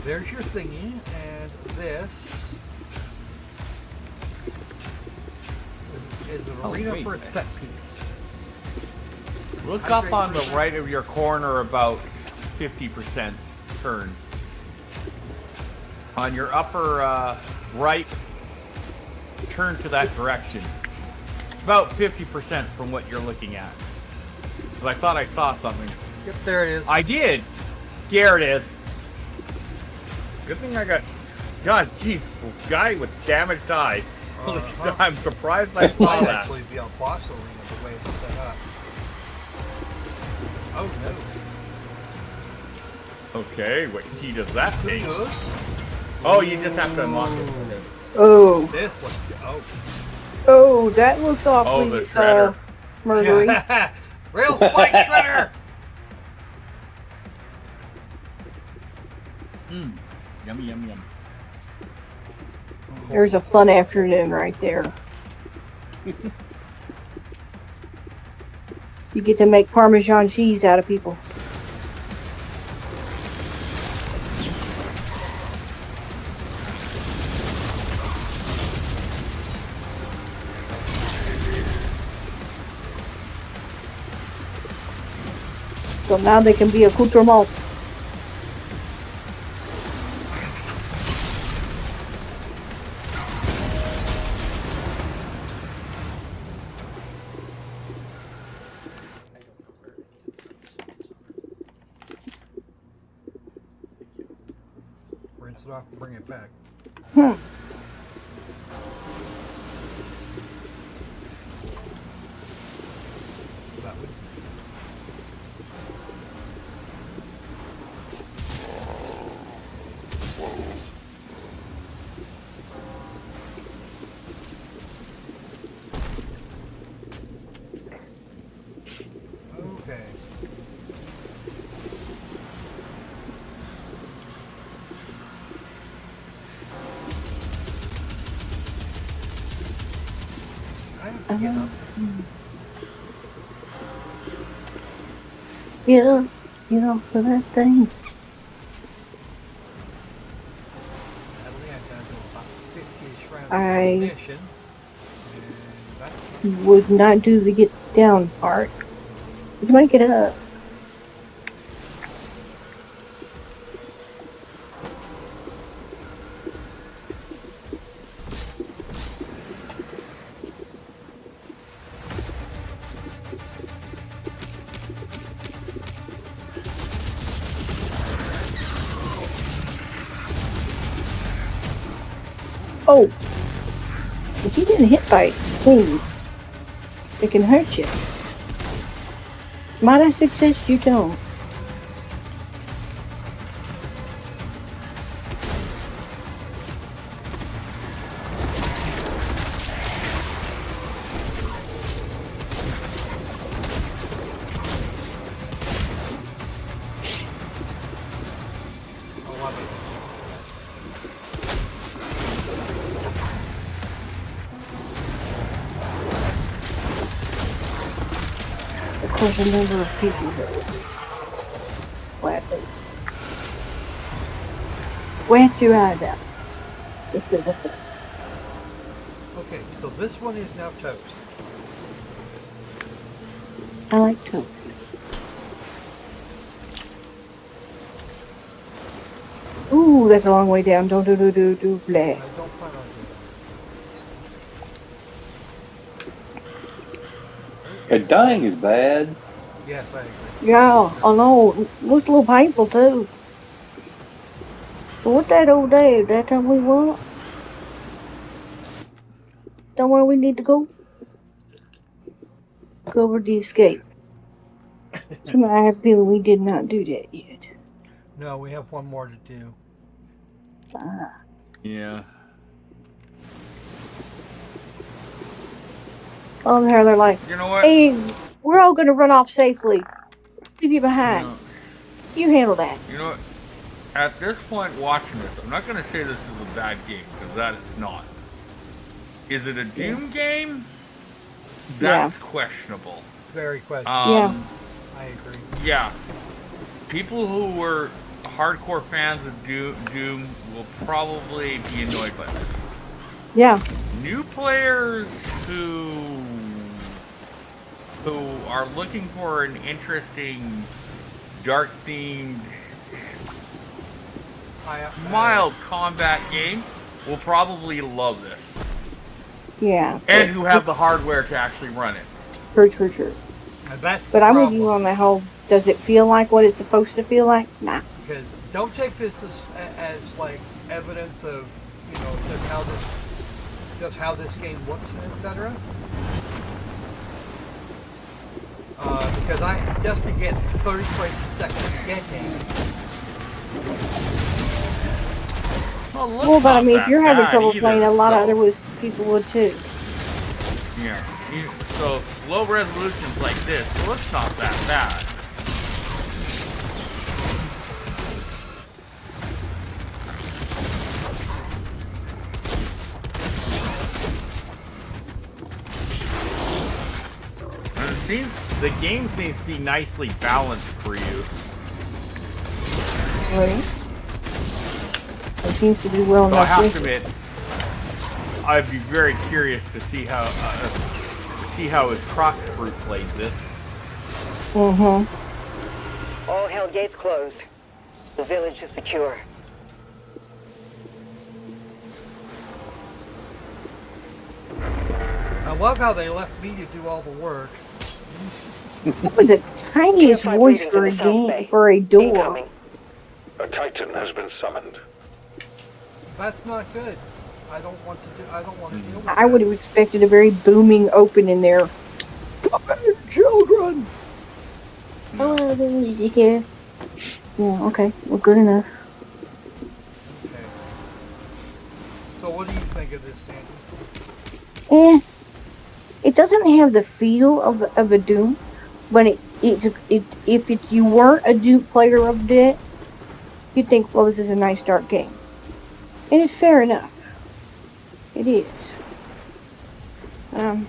There's your thingy, and this is an arena for a set piece. Look up on the right of your corner about 50% turn. On your upper right, turn to that direction. About 50% from what you're looking at. So I thought I saw something. Yep, there it is. I did. There it is. Good thing I got. God, jeez, guy with damaged eye. I'm surprised I saw Might that. actually be on boss arena the way it's set up. Oh no. Okay, what key does that take? Goes. Oh, you just have to unlock it. Okay. Oh. This looks good. Oh. Oh, that looks awfully the shredder. murdery. Rail spike shredder. Yummy, yummy, yum. There's a fun afternoon right there. You get to make Parmesan cheese out of people. So now they can be accoutrements. Rinse it off and bring it back. That was okay. I have to get up. Yeah, you know, for that thing. Sadly, I've got to do about 50 rounds of I ammunition. And that's would not do the get down part. You can make it up. Oh, if you get hit by things, it can hurt you. Might I suggest you don't? course, a number of people that would gladly squat your eyes out. Just as a thing. Okay, so this one is now toast. I like toast. Ooh, that's a long way down. Don't do blah. I don't plan on doing Yeah, dying is bad. that. Yes, I agree. Yeah, I know. It looks a little painful too. But what that old day? That's all we want. Somewhere we need to go. Go over the escape. Somehow I have a feeling we did not do that yet. No, we have one more to do. Ah. Yeah. Oh, there they're like, You know what? hey, we're all gonna run off safely. Leave you behind. You handle that. You know what? At this point, watching this, I'm not going to say this is a bad game, because that it's not. Is it a Doom game? That's questionable. Very questionable. Yeah. I agree. Yeah. People who were hardcore fans of Doom will probably be annoyed by this. Yeah. New players who are looking for an interesting, dark-themed, mild combat game will probably love this. Yeah. And who have the hardware to actually run it. True. But I'm with you on that whole, does it feel like what it's supposed to feel like? Nah. Because don't take this as like evidence of, you know, just how this game looks, etc. Because just to get 30 frames a second getting. Well, but I mean, if you're having trouble playing, a lot of other people would too. Yeah. So low resolutions like this, it looks not that bad. And it seems the game seems to be nicely balanced for you. Right. It seems to be well enough. I have to admit, I'd be very curious to see how his croc fruit played this. Mm-hmm. All hell gates closed. The village is secure. I love how they left me to do all the work. That was the tiniest voice for a game, for a door. A Titan has been summoned. That's not good. I don't want to deal with I would have expected a very booming open in there. Come in, children! Hello, the music here. Yeah, okay. Well, good enough. Okay. So what do you think of this, Sandy? It doesn't have the feel of a Doom, but if you weren't a Doom player of that, you'd think, well, this is a nice dark game. And it's fair enough. It is. Yeah.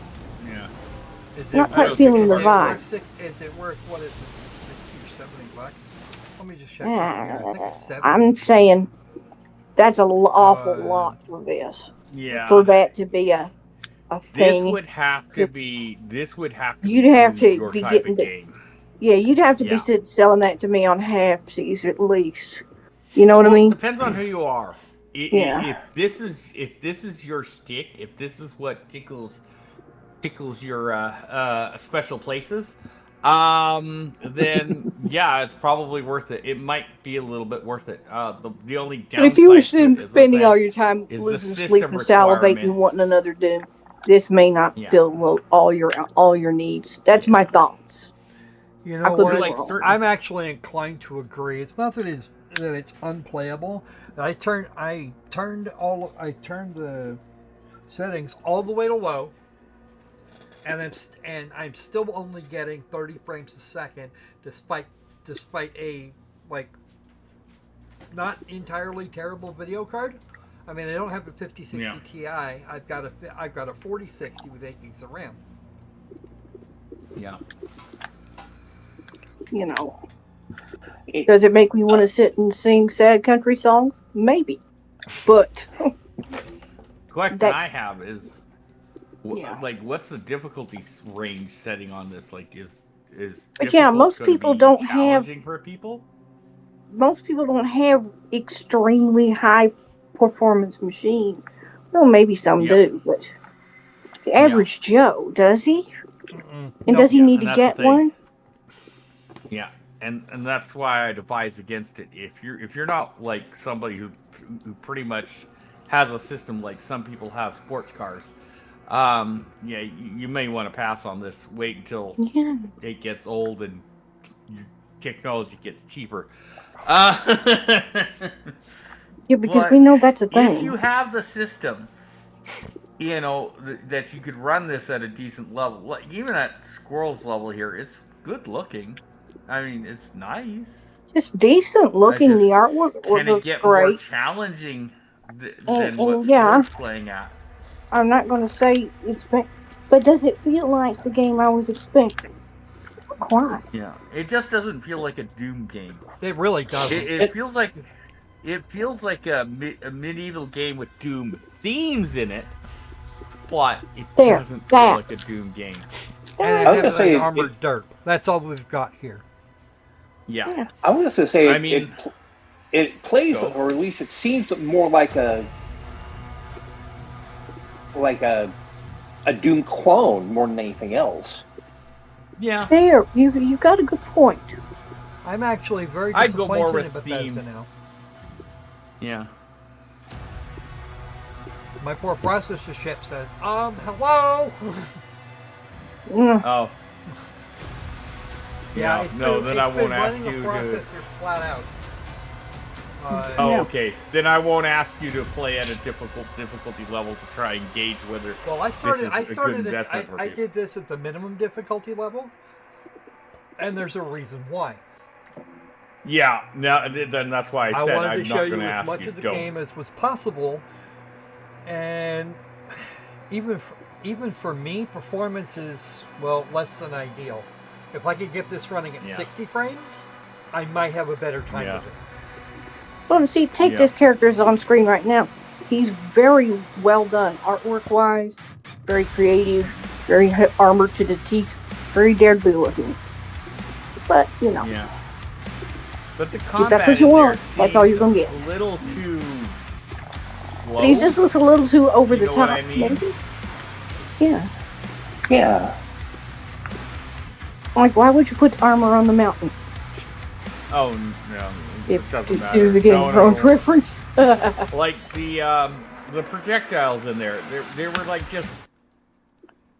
Not quite feeling the vibe. Is it worth, what is it, 60 or 70 bucks? Let me just check. I think it's 70. I'm saying that's an awful lot for this. Yeah. For that to be a thing. This would have to be. You'd have to your be type getting of game. Yeah, you'd have to be selling that to me on half seas at least. You know what I mean? Depends on who you are. If this is your stick, if this is what tickles your special places, then yeah, it's probably worth it. It might be a little bit worth it. The only downside, but if you were spending all your time losing sleep and salivating wanting another Doom, this may not fill all your needs. That's my thoughts. You know what? I'm actually inclined to agree. It's not that it's unplayable. I turned the settings all the way to low, and I'm still only getting 30 frames a second, despite a not entirely terrible video card. I mean, I don't have a 5060 Ti. I've got a 4060 with 8 gigs of RAM. Yeah. you know. Does it make me want to sit and sing sad country songs? Maybe. But question I have is, Yeah. like, what's the difficulty range setting on this? Like, is But yeah, difficult most gonna people be don't have challenging for people? most people don't have extremely high performance machine. Well, maybe some do, but the average Joe, does he? And does he need to get one? Yeah, and that's why I advise against it. If you're not like somebody who pretty much has a system like some people have sports cars, yeah, you may want to pass on this. Wait until it gets old and your technology gets cheaper. Yeah, because we know that's a thing. If you have the system, you know, that you could run this at a decent level, like even at Squirrel's level here, it's good looking. I mean, it's nice. It's decent looking. The artwork Can it looks get more great. challenging than And what yeah, Squirrel's playing at? I'm not going to say it's bad, but does it feel like the game I was expecting? Not quite. Yeah, it just doesn't feel like a Doom game. It really doesn't. It feels like a medieval game with Doom themes in it, but it doesn't feel like a Doom game. And it has an armored derp. That's all we've got here. Yeah. I was just going to say, I mean, it plays, or at least it seems more like a Doom clone more than anything else. Yeah. There, you got a good point. I'm actually very I'd disappointed go more with in Bethesda theme. now. Yeah. My poor processor chip says, hello? Oh. Yeah, Yeah, no, then I won't ask you the processor flat out. Okay. Then I won't ask you to play at a difficulty level to try and gauge whether Well, I I did this at the minimum difficulty level, and there's a reason why. Yeah, then that's why I said wanted I'm to not show going you to as ask much you. of the Don't. game as was possible, and even for me, performance is less than ideal. If I could get this running at 60 frames, I might have a better time with it. Well, see, take this character's on screen right now. He's very well done, artwork-wise, very creative, very armored to the teeth, very deadly looking. But, you know. Yeah. But the if combat that's what you want, there that's all you're going to get. a little too slow. But he just looks a little too over the know top, what I mean? maybe? Yeah. Yeah. Like, why would you put armor on the mountain? Oh, no. It doesn't matter. Do the Game of Thrones reference. Like the projectiles in there, they were like just,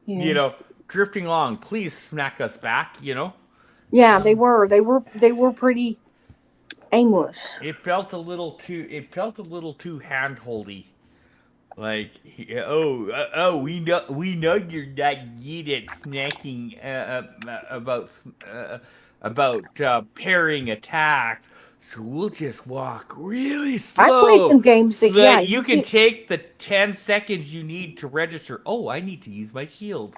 you know, drifting along. Please smack us back, you know? Yeah, they were. They were pretty aimless. It felt a little too handholdy. Like, we know you're not good at snacking about parrying attacks, so we'll just walk really slow. I played some games that, so that you can take the 10 seconds you need to register. Oh, I need to use my shield.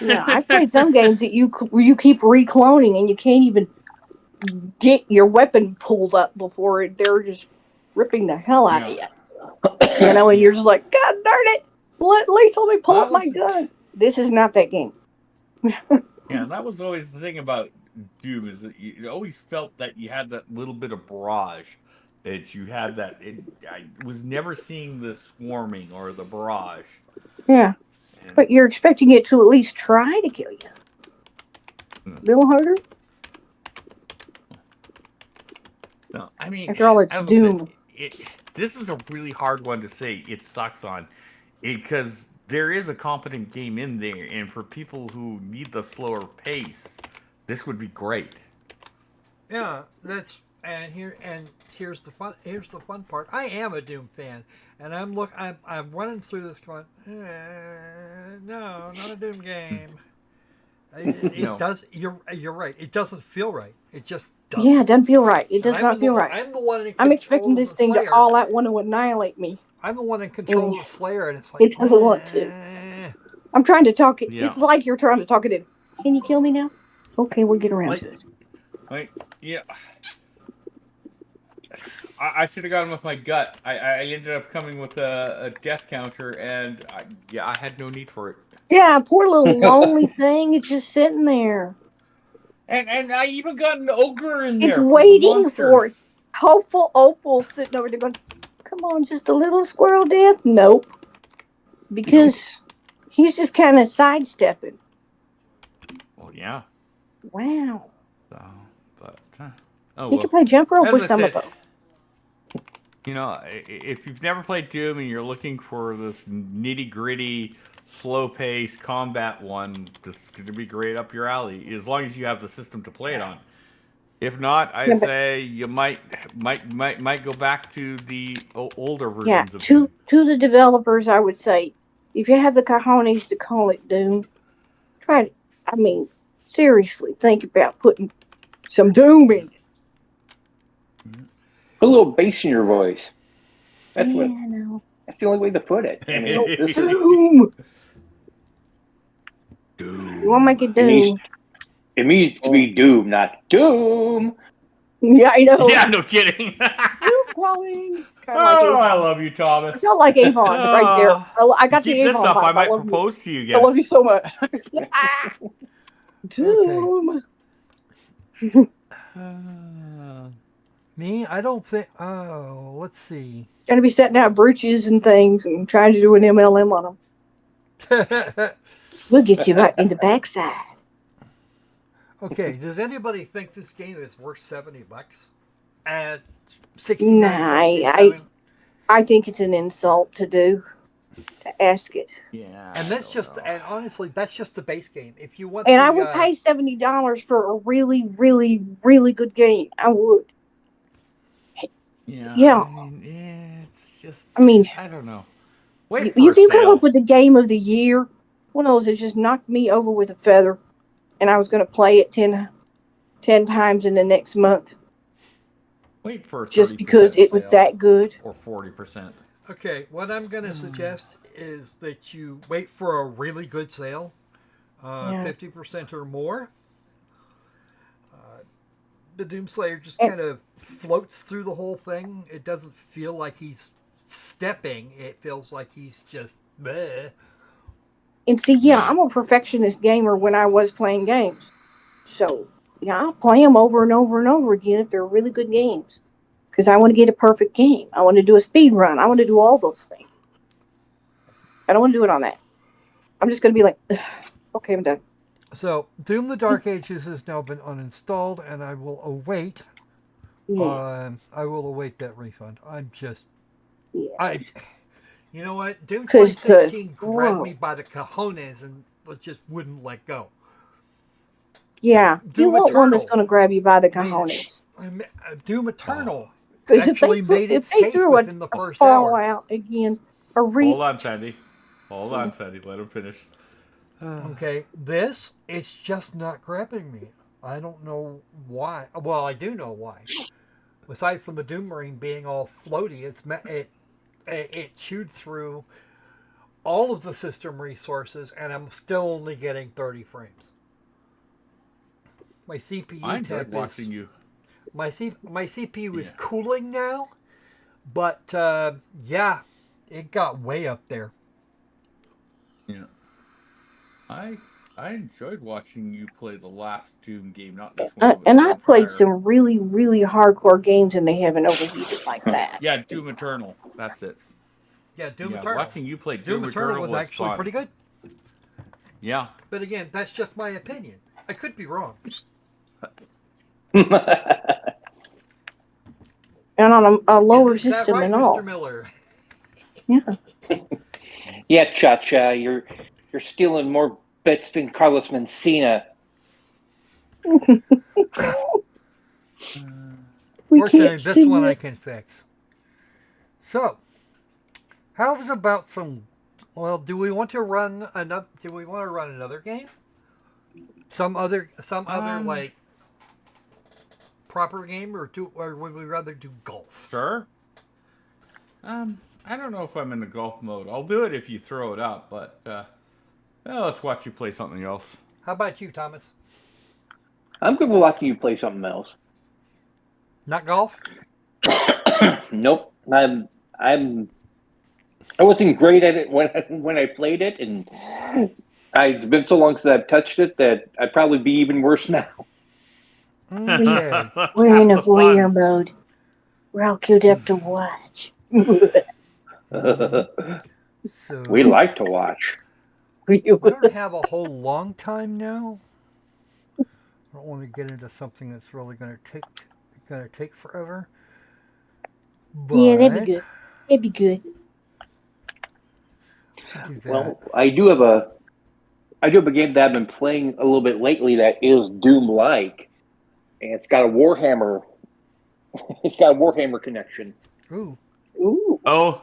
Yeah, I played some games that you keep recloning and you can't even get your weapon pulled up before they're just ripping the hell out of you. You know, and you're just like, God darn it! At least let me pull up my gun. This is not that game. Yeah, that was always the thing about Doom, is that you always felt that you had that little bit of barrage. That you had that. I was never seeing the swarming or the barrage. Yeah. But you're expecting it to at least try to kill you. A little harder? No, I mean, after all, it's Doom. This is a really hard one to say it sucks on, because there is a competent game in there, and for people who need the slower pace, this would be great. Yeah, here's the fun part. I am a Doom fan, and I'm running through this going, no, not a Doom game. It does. You're right. It doesn't feel right. It just doesn't. Yeah, it doesn't feel right. It does not feel right. I'm the one in I'm expecting this thing to all out want to annihilate me. I'm the one in control of the Slayer, and it's like it doesn't want to. I'm trying to talk it. Yeah. It's like you're trying to talk it in. Can you kill me now? Okay, we'll get around to it. Yeah. I should have gone with my gut. I ended up coming with a death counter, and I had no need for it. Yeah, poor little lonely thing. It's just sitting there. And I even got an ogre in It's there waiting for it. Hopeful Opal sitting over there going, come on, just a little squirrel death? Nope. Because he's just kind of sidestepping. Well, yeah. Wow. So, but He can play jump rope with some of them. You know, if you've never played Doom and you're looking for this nitty-gritty, slow-paced combat one, this is going to be great up your alley, as long as you have the system to play it on. If not, I'd say you might go back to the older versions of Doom. To the developers, I would say, if you have the cojones to call it Doom, try to, I mean, seriously, think about putting some Doom in it. Put a little bass in your voice. That's I know. That's the only way to put it. I mean, Doom. Doom. You want to make it Doom? It needs to be Doom, not Doom. Yeah, I know. Yeah, no kidding. Doom calling. I love you, Thomas. I felt like Avon right there. I got keep the Avon this up, vibe. I might propose to you again. I love you so much. Doom. Me? I don't think... Oh, let's see. Gonna be setting out brooches and things and trying to do an MLM on them. We'll get you right in the backside. Okay, does anybody think this game is worth $70 at 60? Nah, I think it's an insult to ask it. Yeah, and that's just, and honestly, that's just the base game. If you want, and I would pay $70 for a really, really, really good game. I would. Yeah. I mean, it's just. I mean, I don't know. If you come up with the game of the year, one of those that just knocked me over with a feather, and I was going to play it 10 times in the next month. Wait for just because it was that good. Or 40%. Okay, what I'm going to suggest is that you wait for a really good sale, 50% or more. The Doomslayer just kind of floats through the whole thing. It doesn't feel like he's stepping. It feels like he's just bleh. And see, I'm a perfectionist gamer when I was playing games. So, I'll play them over and over and over again if they're really good games. Because I want to get a perfect game. I want to do a speed run. I want to do all those things. I don't want to do it on that. I'm just going to be like, okay, I'm done. So, Doom the Dark Ages has now been uninstalled, and I will await. I will await that refund. I'm just, you know what? Doom 2016 grabbed me by the cojones and just wouldn't let go. Yeah, you want one that's going to grab you by the cojones. Doom Eternal actually made its case through within the first hour. Fallout again. Hold on, Sandy. Hold on, Sandy. Let him finish. Okay, this is just not grabbing me. I don't know why. Well, I do know why. Aside from the Doom Marine being all floaty, it chewed through all of the system resources, and I'm still only getting 30 frames. My CPU I enjoyed watching you. My CPU is cooling now, but it got way up there. Yeah. I enjoyed watching you play the last Doom game, not this one. And I played some really, really hardcore games, and they haven't overheated like that. Yeah, Doom Eternal. That's it. Yeah, Doom Eternal. Watching you play Doom Eternal was actually fun. pretty good. Yeah. But again, that's just my opinion. I could be wrong. And on a lower system right, and all. Mr. Miller? Yeah. Yeah, Cha-Cha, you're stealing more bits than Carlos Mencina. Fortunately, this one I can fix. So, how's about some? Well, do we want to run another? Do we want to run another game? Some other like proper game, or would we rather do golf? Sure. I don't know if I'm in the golf mode. I'll do it if you throw it up, but let's watch you play something else. How about you, Thomas? I'm good with watching you play something else. Not golf? Nope. I wasn't great at it when I played it, and it's been so long since I've touched it that I'd probably be even worse now. Okay. We're in a voyeur mode. We're all queued up to watch. So We like to watch. we don't have a whole long time now. I don't want to get into something that's really going to take forever. But Yeah, that'd be good. It'd be good. do that. Well, I do have a game that I've been playing a little bit lately that is Doom-like, and it's got a Warhammer. It's got a Warhammer connection. Ooh. Ooh. Oh.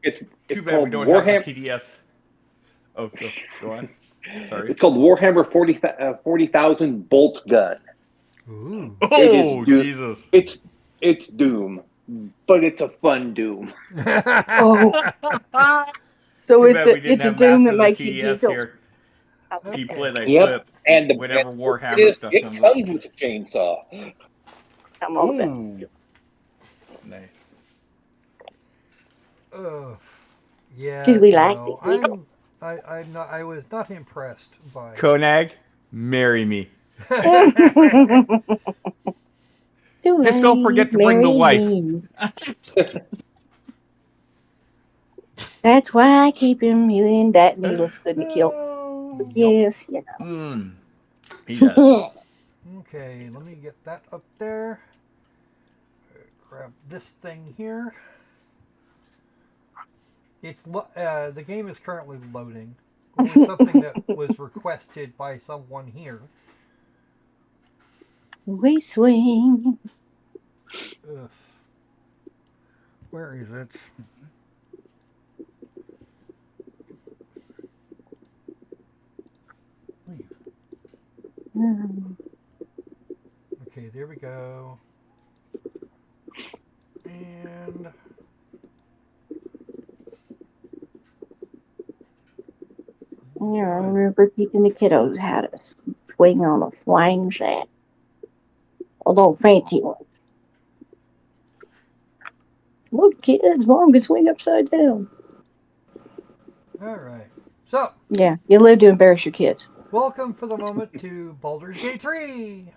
It's Too bad we don't have a TDS. Oh, go on. Sorry. It's called Warhammer 40,000 Bolt Gun. Ooh. Oh, Jesus. It's Doom, but it's a fun Doom. Oh. So it's a Doom that makes you giggle. Here. He played a Yep. clip And whenever Warhammer stuff it comes comes up. with a chainsaw. I'm all that. Nice. Yeah. 'Cause we like no, it. I was not impressed by. Konag, marry me. Two Just don't forget to bring the ladies wife. married me. That's why I keep him in that, and he looks good in the kilt. Yes, you know. He does. Okay, let me get that up there. Grab this thing here. It's the game is currently loading. It was something that was requested by someone here. We swing. Ugh. Where is it? Okay, there we go. And Yeah, I remember teaching the kiddos how to swing on a flying set. Although fancy one. Look, kids, Mom can swing upside down. all right. So, Yeah, you live to embarrass your kids. welcome for the moment to Baldur's Gate 3.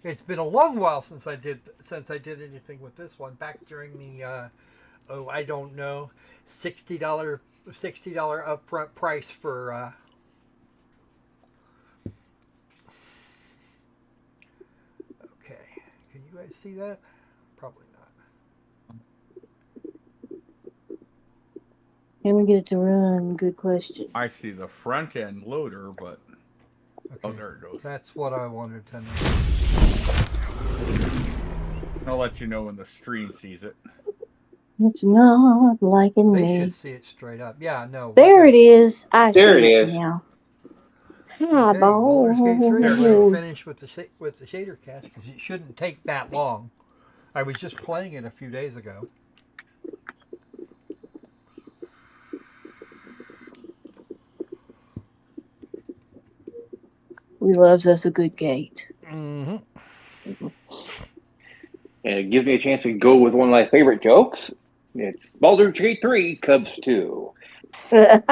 It's been a long while since I did anything with this one. Back during the I don't know, $60 upfront price for okay. Can you guys see that? Probably not. Can we get it to run? Good question. I see the front end loader, but Okay. there it goes. That's what I wanted to know. I'll let you know when the stream sees it. It's not liking They me. should see it straight up. Yeah, no. There it is. I There see it is. now. Okay, Baldur's Gate 3. I'm going Ball. to finish with the shader cache because it shouldn't take that long. I was just playing it a few days ago. We loves us a good gate. Mm-hmm. And it gives me a chance to go with one of my favorite jokes. It's Baldur's Gate 3, Cubs 2. Oh,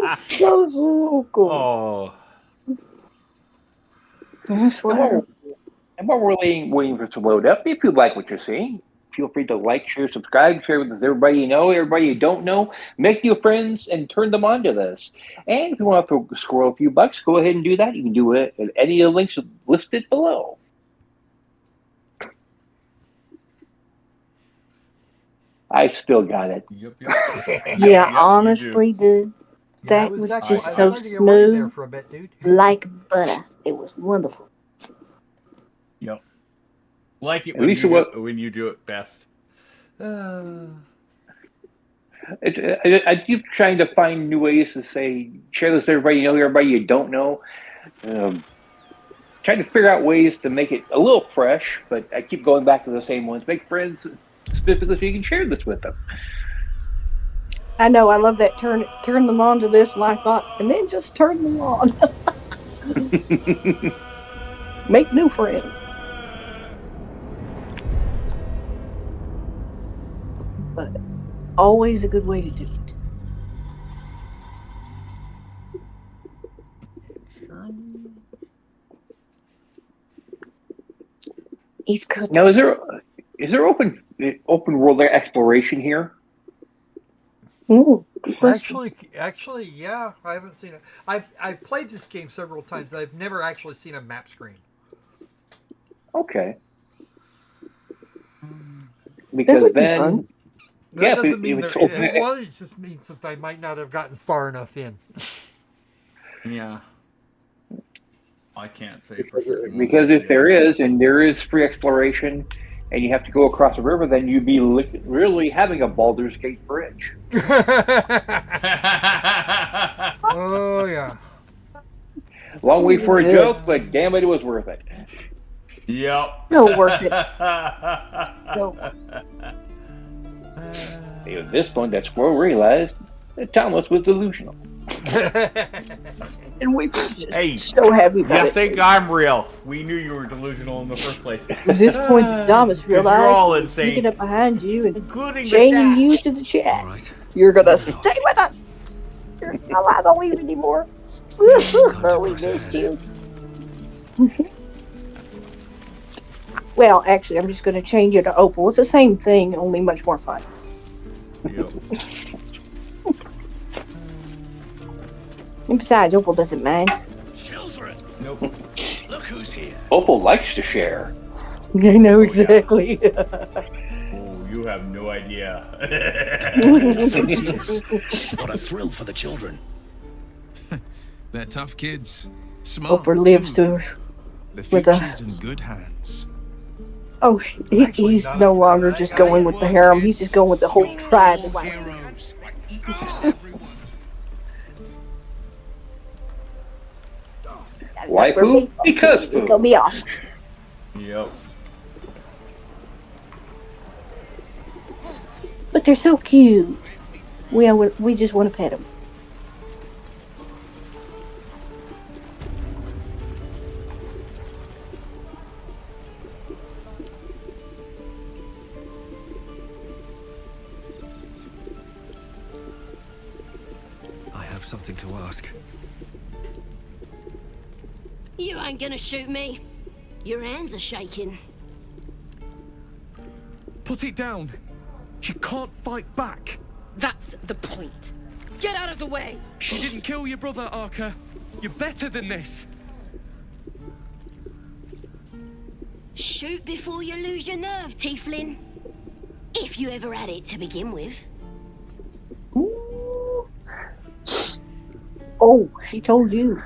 it's so cool. Oh. I swear. And while we're waiting for it to load up, if you like what you're seeing, feel free to like, share, subscribe, share with everybody you know, everybody you don't know. Make new friends and turn them on to this. And if you want to score a few bucks, go ahead and do that. You can do it at any of the links listed below. I still got it. Yep. Yeah, honestly, dude. That was just so smooth, for a bit, dude. like butter. It was wonderful. Yep. Like it At when least when you do it best. I keep trying to find new ways to say, share this with everybody you know, everybody you don't know. Trying to figure out ways to make it a little fresh, but I keep going back to the same ones. Make friends specifically so you can share this with them. I know, I love that turn them on to this, and I thought, and then just turn them on. Make new friends. But always a good way to do it. East Coast. Now, is there open world exploration here? Ooh, good question. Actually, yeah. I haven't seen it. I've played this game several times. I've never actually seen a map screen. Okay. Because then, that doesn't mean there is one. It just means that I might not have gotten far enough in. Yeah. I can't say for certain. Because if there is free exploration, and you have to go across a river, then you'd be really having a Baldur's Gate bridge. Oh yeah. Long way for a joke, but damn it, it was worth it. Yep. No worth it. No. At this point, that squirrel realized that Thomas was delusional. And we were just so happy about you it. think I'm real? We knew you were delusional in the first place. At this point, Thomas realized you're all insane. Sneaking up behind you and including chaining you to the chat. Right. You're gonna stay with us. You're not allowed to leave anymore. We missed you. Well, actually, I'm just going to change it to Opal. It's the same thing, only much more fun. Yep. And besides, Opal doesn't mind. Children. Nope. Look who's here. Opal likes to share. I know exactly. Oh, you have no idea. What a thrill for the children. They're tough kids. Smart. Opal lives too. to The with a. future's in good hands. Oh, he's no longer just going with the harem. He's just going with the whole tribe. Heroes. Waifu? Because It's gonna be awesome. Yep. But they're so cute. We just want to pet them. I have something to ask. You ain't gonna shoot me. Your hands are shaking. Put it down. She can't fight back. That's the point. Get out of the way! She didn't kill your brother, Arca. You're better than this. Shoot before you lose your nerve, Tiefling. If you ever had it to begin with. Oh, she told you.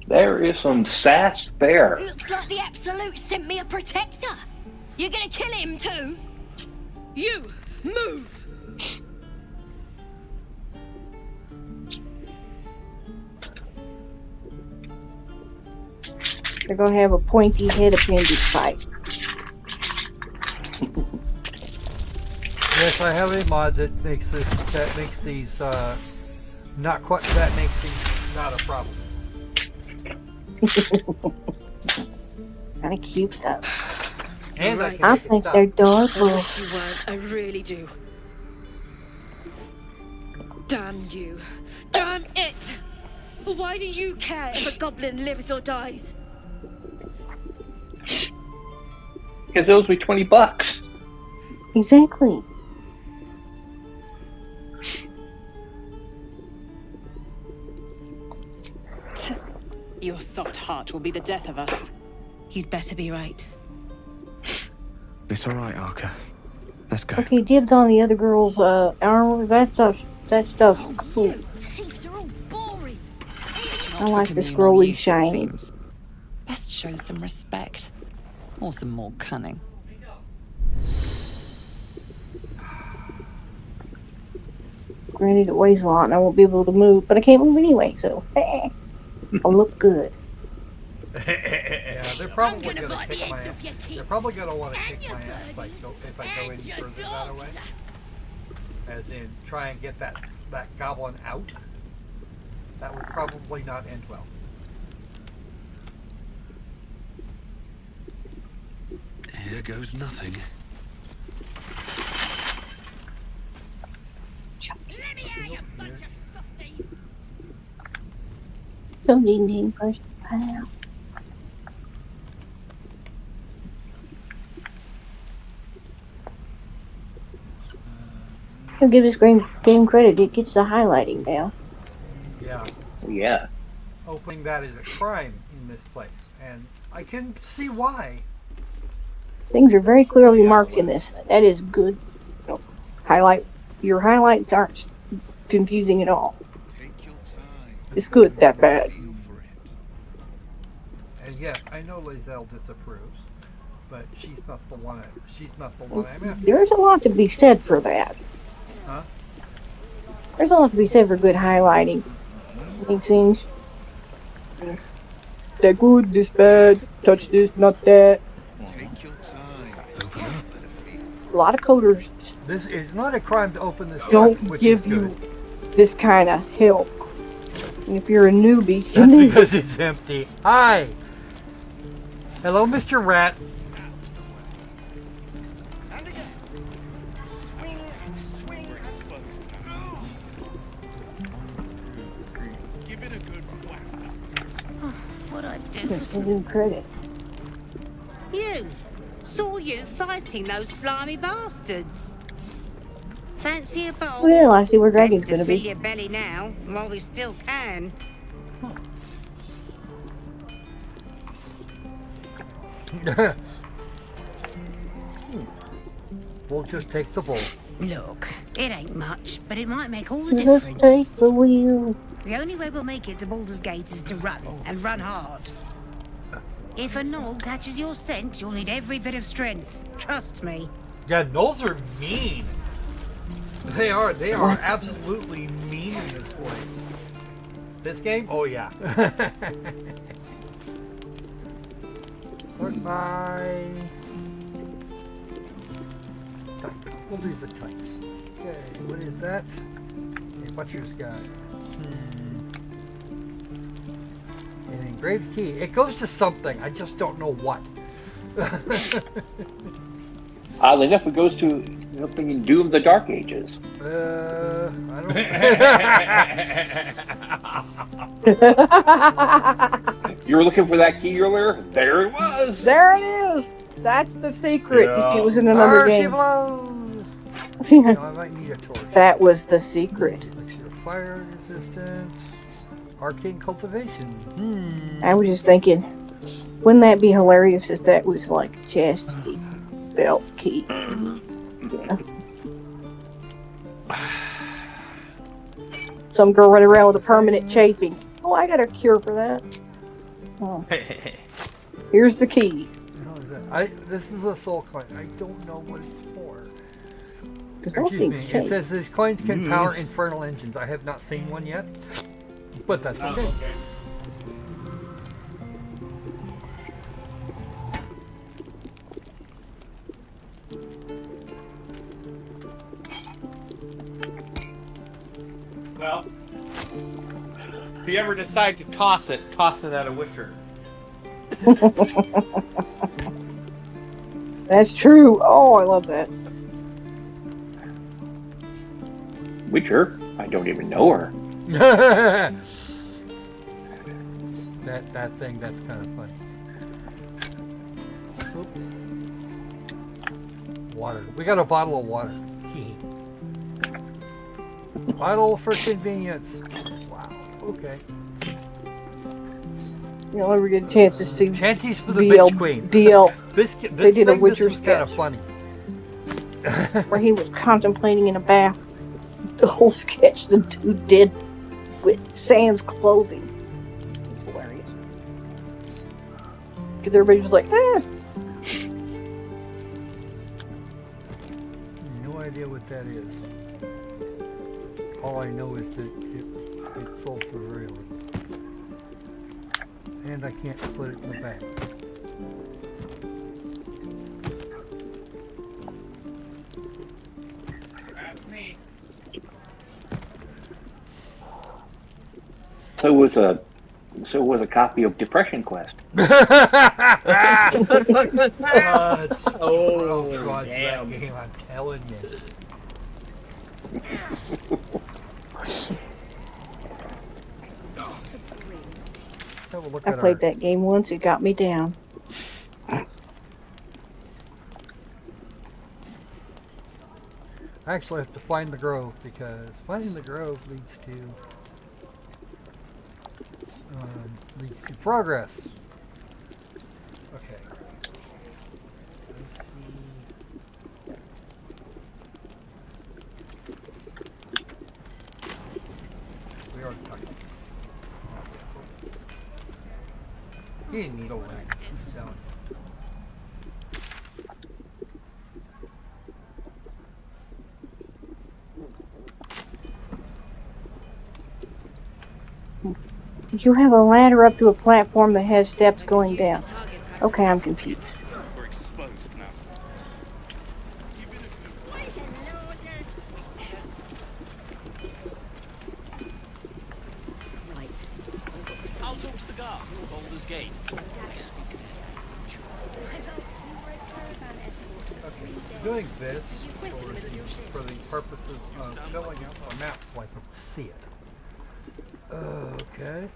There is some sass there. Looks like the Absolute sent me a protector. You're gonna kill him too? You move! They're gonna have a pointy head appendage fight. Yes, I have a mod that makes these not a problem. Kind of cute though. And Right. I think they're adorable. I wish you weren't. I really do. Damn you. Damn it! Why do you care if a goblin lives or dies? Because those were $20. Exactly. Your soft heart will be the death of us. You'd better be right. It's all right, Arca. Let's go. Okay, dibs on the other girl's armor. That stuff's cool. Thieves are all boring. I like the scrolly shiny. Best show some respect. Or some more cunning. Granted, it weighs a lot and I won't be able to move, but I can't move anyway, so I'll look good. Yeah, they're probably gonna kick my ass. They're probably gonna want to kick my ass if I go any further that way. As in, try and get that goblin out. That would probably not end well. Here goes nothing. Let me out, you bunch of softies! So ding first pile. He'll give this game credit. It gets the highlighting now. Yeah. Yeah. Opening that is a crime in this place, and I can see why. Things are very clearly marked in this. That is good. Your highlights aren't confusing at all. It's good that bad. And yes, I know Lazelle disapproves, but she's not the one. She's not the one I'm after. There's a lot to be said for that. Huh? There's a lot to be said for good highlighting. Makes things. That good, this bad. Touch this, not that. Take your time. Open up. A lot of coders This is not a crime to open this. don't which give is you good. this kind of help. And if you're a newbie, you That's need because it's empty. Hi. Hello, Mr. Rat. What I do to for some... give credit. You! Saw you fighting those slimy bastards. Fancy a bowl? Well, I see where Dragon's Best to gonna fill be. your belly now, while we still can. We'll just take the bowl. Look, it ain't much, but it might make all the Let's difference. take the wheel. The only way we'll make it to Baldur's Gate is to run, and run hard. If a gnoll catches your scent, you'll need every bit of strength. Trust me. Yeah, gnolls are mean. They are absolutely mean in this place. This game? Oh yeah. Goodbye. We'll do the type. Okay, what is that? A butcher's guide. An engraved key. It goes to something. I just don't know what. Oddly enough, it goes to something in Doom of the Dark Ages. I don't. You were looking for that key earlier? There it was. There it is. That's the secret. Yeah. You see, it was in another She game. blows. I might need a torch. That was the secret. Elixir of fire resistance. Arcane cultivation. I was just thinking, wouldn't that be hilarious if that was like a chastity belt key? Yeah. Some girl running around with a permanent chafing. Oh, I got a cure for that. Oh. Here's the key. How is that? This is a soul coin. I don't know what it's for. Because all things change. It says these coins can power infernal engines. I have not seen one yet, but that's okay. Well, if you ever decide to toss it at a Witcher. That's true. Oh, I love that. Witcher? I don't even know her. that thing, that's kind of funny. Oop. Water. We got a bottle of water. Bottle for convenience. Wow. Okay. You'll never get a chance to see Chanties for the DL, Bitch Queen. DL. This They did a Witcher was kind of sketch. funny. Where he was contemplating in a bath. The whole sketch the dude did with Sam's clothing. It's hilarious. Because everybody was like, No idea what that is. All I know is that it sold for very little. And I can't put it in the bag. That's me. So was a copy of Depression Quest. It's, oh God, damn. that game! I'm telling you. Have a look I at played our. that game once. It got me down. I actually have to find the grove because finding the grove leads to progress. Okay. Let's see. We already talked about this. You didn't need a link. Just down. You have a ladder up to a platform that has steps going down. Okay, I'm confused. We're exposed now. Right. I'll talk to the guards at Baldur's Gate. I speak Okay, doing this for the purposes of filling out our map so I can see it. Okay.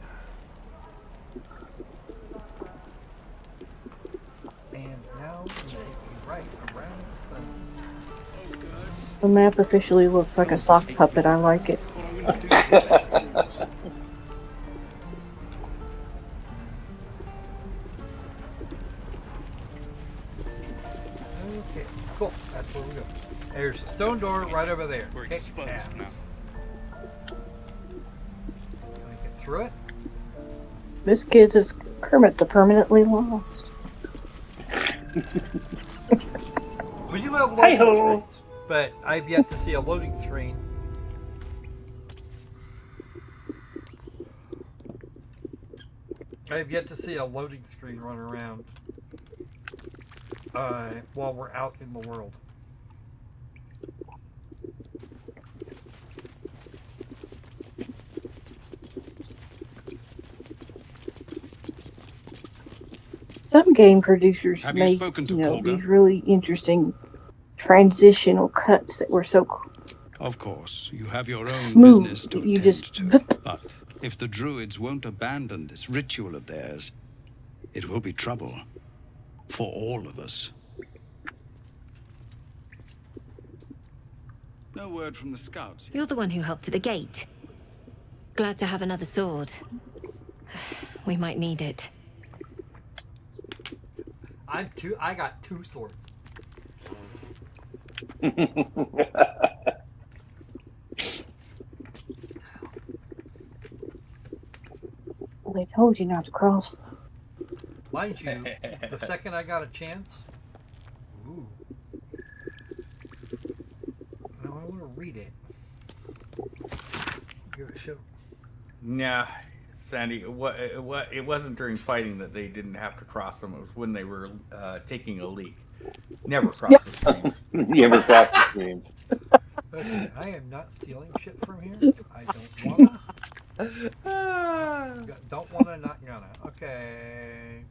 And now we take a right around the sun. The map officially looks like a sock puppet. I like it. Okay, cool. That's where we go. There's the stone door right over there. We're Okay, exposed now. Can I get through it? This kid's is Kermit the Permanently Lost. We do have loading screens, but I've yet to see a loading screen. I've yet to see a loading screen run around while we're out in the world. Some game producers Have you make spoken to these Polga? really interesting transitional cuts that were so Of course, you have your own smooth. business to You attend just to. But if the druids won't abandon this ritual of theirs, it will be trouble for all of us. No word from the scouts. You're the one who helped at the gate. Glad to have another sword. We might need it. I got 2 swords. Well, they told you not to cross them. Mind you, the second I got a chance, ooh. Now I want to read it. Give it a show. Nah, Sandy, it wasn't during fighting that they didn't have to cross them. It was when they were taking a leak. Never cross the streams. Never cross the streams. Okay, I am not stealing shit from here. I don't wanna. Don't wanna, not gonna. Okay.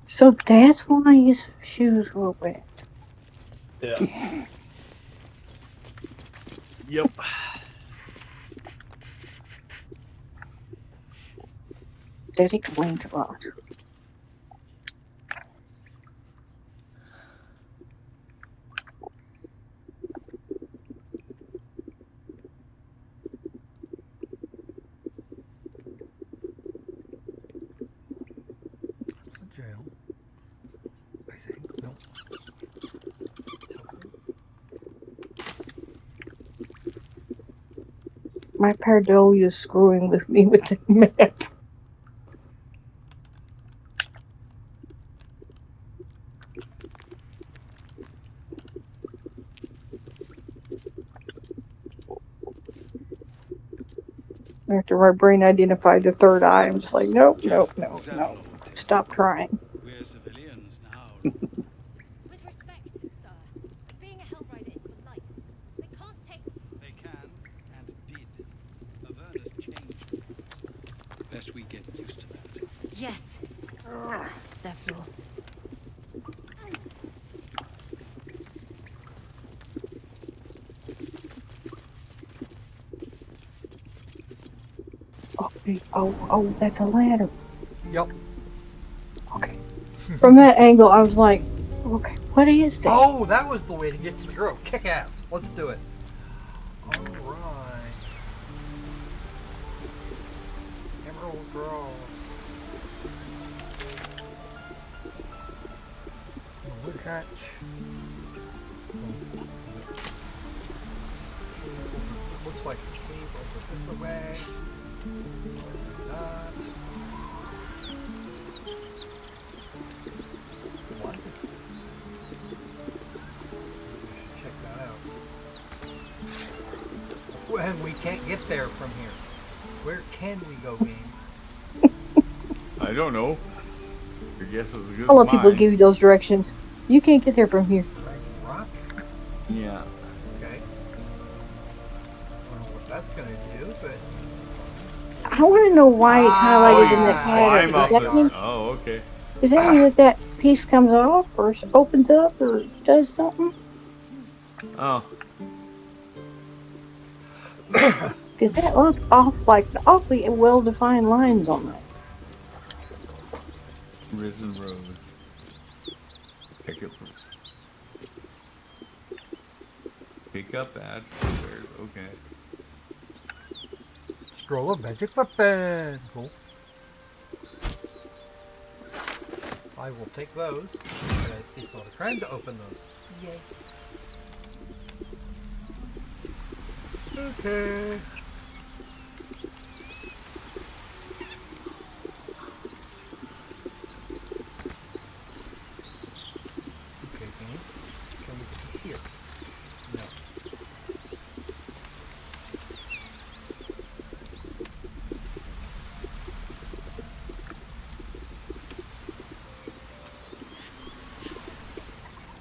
So that's why his shoes were wet. Yeah. Yep. That explains a lot. Jail. I think. Nope. My Pardolia is screwing with me with the map. After my brain identified the third eye, I'm just like, nope, nope, no, no. Stop trying. We're civilians now. With respect, sir, being a Hellrider is for life. They can't take... They can and did. Avernus changed. Yes. Zephyr. Oh, that's a ladder. Yep. Okay. From that angle, I was like, okay, what is that? Oh, that was the way to get to the grove. Kick ass. Let's do it. All right. Emerald Grove. Wood hatch. Looks like a cave over this way. That. What? Check that out. And we can't get there from here. Where can we go, game? I don't know. Your guess is as good I'll as let people mine. give you those directions. You can't get there from here. Rock? Yeah. Okay. I don't know what that's gonna do, but I want to know why it's highlighted in that Climb pattern. up Does that mean, Oh, okay. does that mean that piece comes off or opens up or does something? Oh. Because that looked awfully well-defined lines on that. Risen Road. Pick up. Pick up badge. Okay. Scroll of magic weapon. Cool. I will take those. It's not a crime to open those. Yay. Okay. Can we get here? No.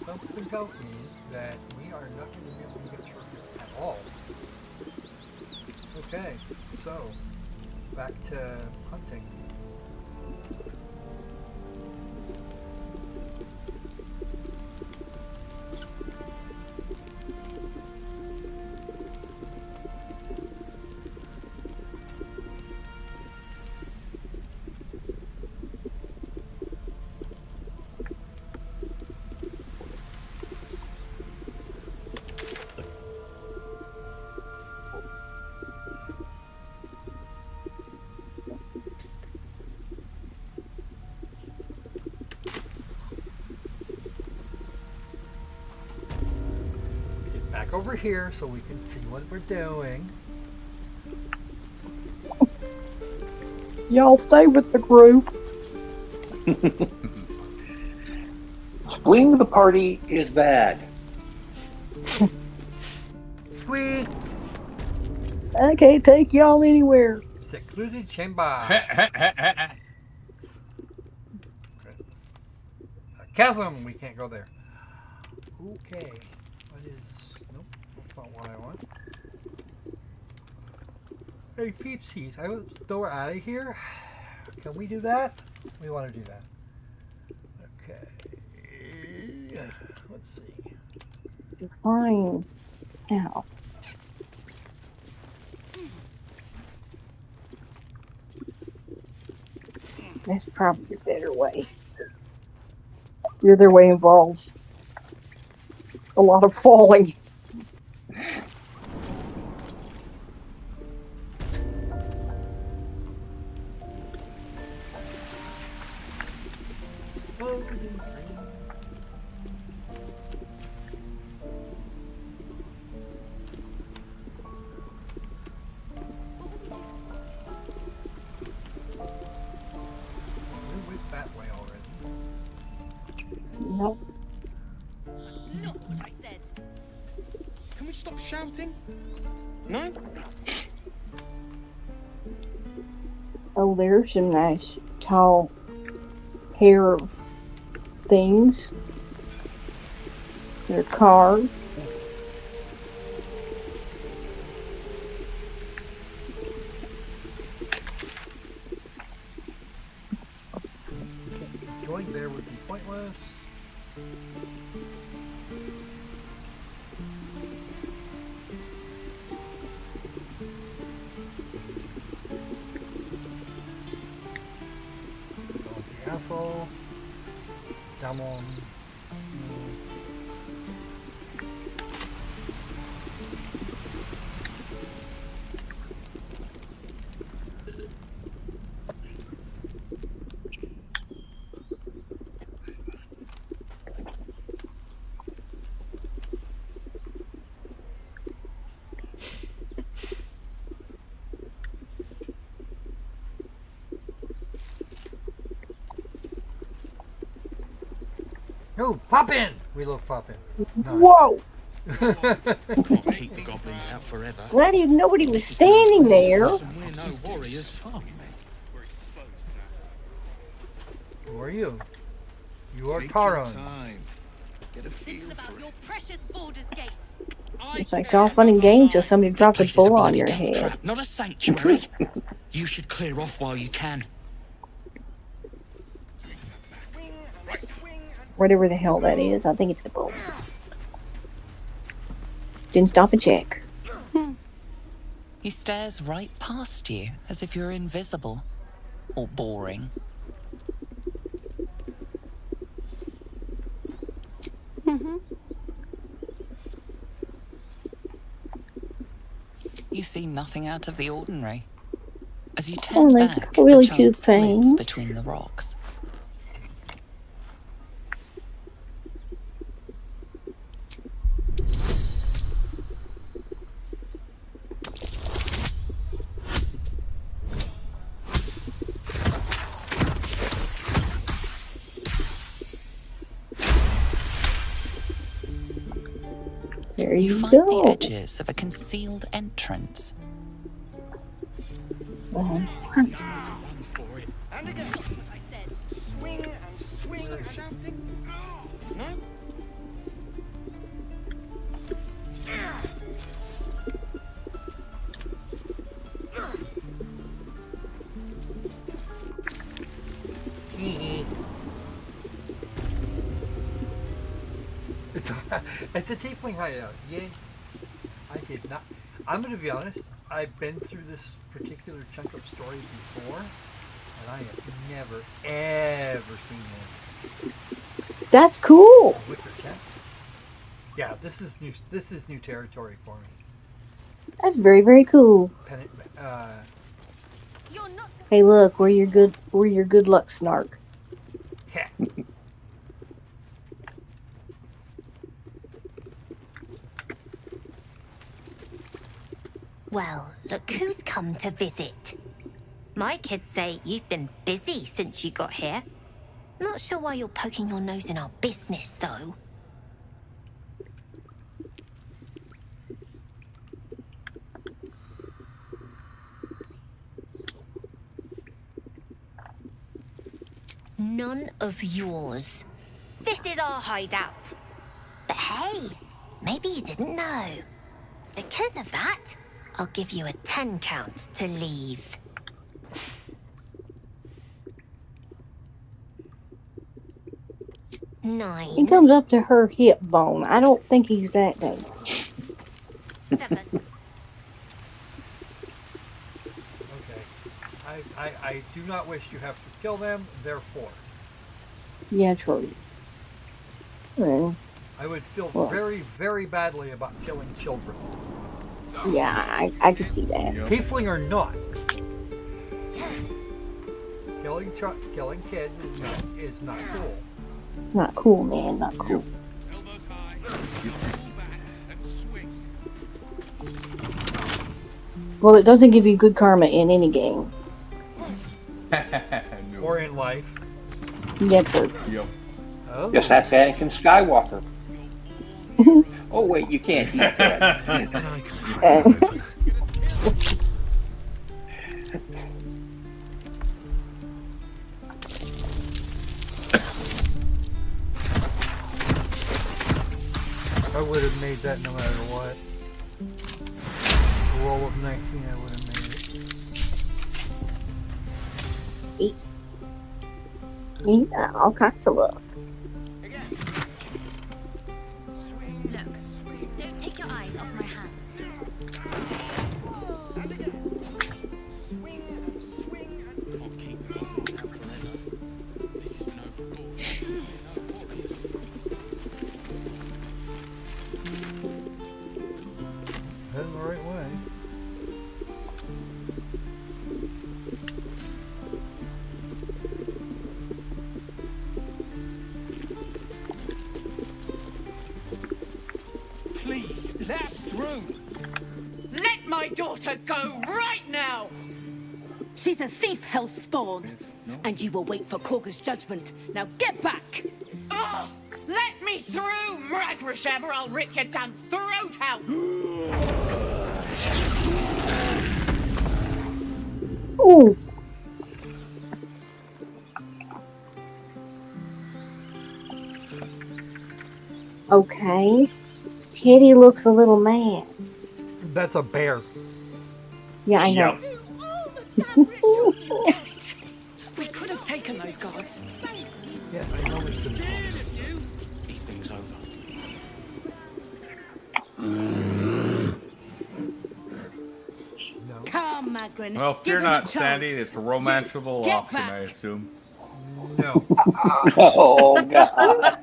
Something tells me that we are not going to be able to get through here at all. Okay, so back to hunting. Back over here so we can see what we're doing. Y'all stay with the group. Splitting the party is bad. Squee! I can't take y'all anywhere. Secluded chamber. Chasm! We can't go there. Okay. What is... Nope. That's not what I want. Hey, peepsies. I want the door out of here. Can we do that? We want to do that. Okay. Let's see. Fine. Now. That's probably a better way. The other way involves a lot of falling. Nope. Not what I said. Can we stop shouting? No? Oh, there's some nice tall hair things. They're carved. Going there would be pointless. Afro. Damon. No, pop in! We love pop in. Whoa! Can't keep the goblins out forever. Glad nobody was standing there. We're no warriors. Who are you? You are Taron. This is about your precious Baldur's Gate. It's like it's all fun and games till somebody drops a bull on your head. Trap, not a sanctuary. You should clear off while you can. Whatever the hell that is, I think it's a bull. Didn't stop and check. He stares right past you, as if you're invisible. Or boring. You see nothing out of the ordinary. As you turn back, really a cute chunk thing. slips between the rocks. There You you find go. the edges of a concealed entrance. Run for it. And again, what I said. Swing and swing and shouting. No? It's a tiefling hideout. Yay. I did not. I'm going to be honest. I've been through this particular chunk of story before, and I have never, ever seen this. That's cool. Wicker chest. Yeah, this is new. This is new territory for me. That's very, very cool. Hey, look, we're your good luck snark. Well, look who's come to visit. My kids say you've been busy since you got here. Not sure why you're poking your nose in our business, though. None of yours. This is our hideout. But hey, maybe you didn't know. Because of that, I'll give you a 10 count to leave. He 9. comes up to her hip bone. I don't think he's that dangerous. 7. Okay. I do not wish you have to kill them, therefore. Yeah, true. Well, I would feel Well. very, very badly about killing children. yeah, I could see that. Tiefling or not. Killing kids is not cool. Not cool, man. Not cool. Well, it doesn't give you good karma in any game. Or in life. Yeah, true. Yep. Oh. Just ask Anakin Skywalker. Oh wait, you can't eat that. I would have made that no matter what. A roll of 19, I would have made it. 8. Yeah, all kinds of love. Look, don't take your eyes off my hands. Heading the right way. Please, let us through. Let my daughter go right now! She's a thief, hellspawn. And you will wait for Korga's judgment. Now get back! Oh, let me through, Mragrasham, or I'll rip your damn throat out! Ooh. Okay. Teddy looks a little mad. That's a bear. Yeah, I know. We could have taken those guards. Yeah, I know it's been These things over. Come, Magrin. Well, if give you're him a not chance. Sandy, it's a romanceable Get option, back. I assume. No. Oh, God.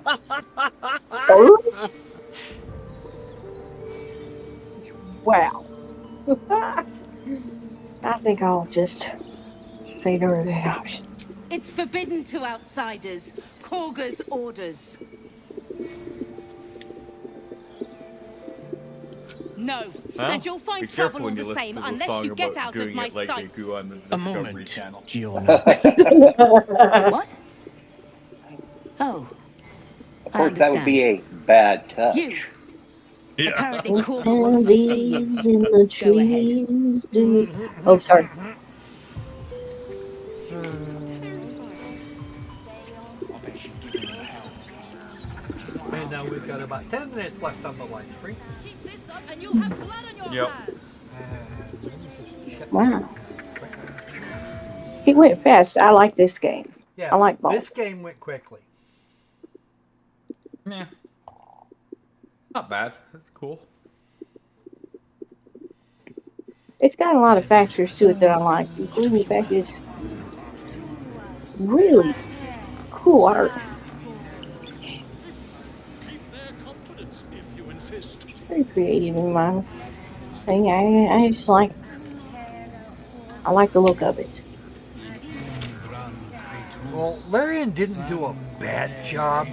Wow. I think I'll just say no to that option. It's forbidden to outsiders. Korga's orders. No, Well, and you'll be find careful trouble all when you the listen same to the unless song you get about out of doing my it like sight. they do on the A Discovery moment, Channel. Giorno. What? Oh, Of course, that would be a bad touch. you. Yeah. Apparently, Korga wants to see you. Leaves in the Go ahead. trees. Oh, sorry. And now we've got about 10 minutes left on the live stream. Keep this up and you'll have blood on your Yep. hands. Wow. It went fast. I like this game. Yeah, I like this both. game went quickly. Yeah. Not bad. That's cool. It's got a lot of factors to it that I like, including the fact it's really cool art. It's very creative in my thing. I just like. I like the look of it. Well, Larian didn't do a bad job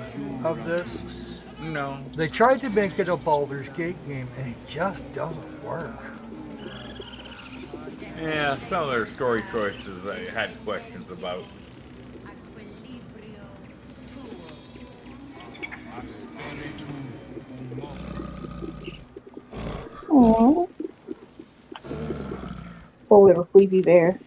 of this. No. They tried to make it a Baldur's Gate game, and it just doesn't work. Yeah, some of their story choices I had questions about. Aww. Poor little sleepy bear.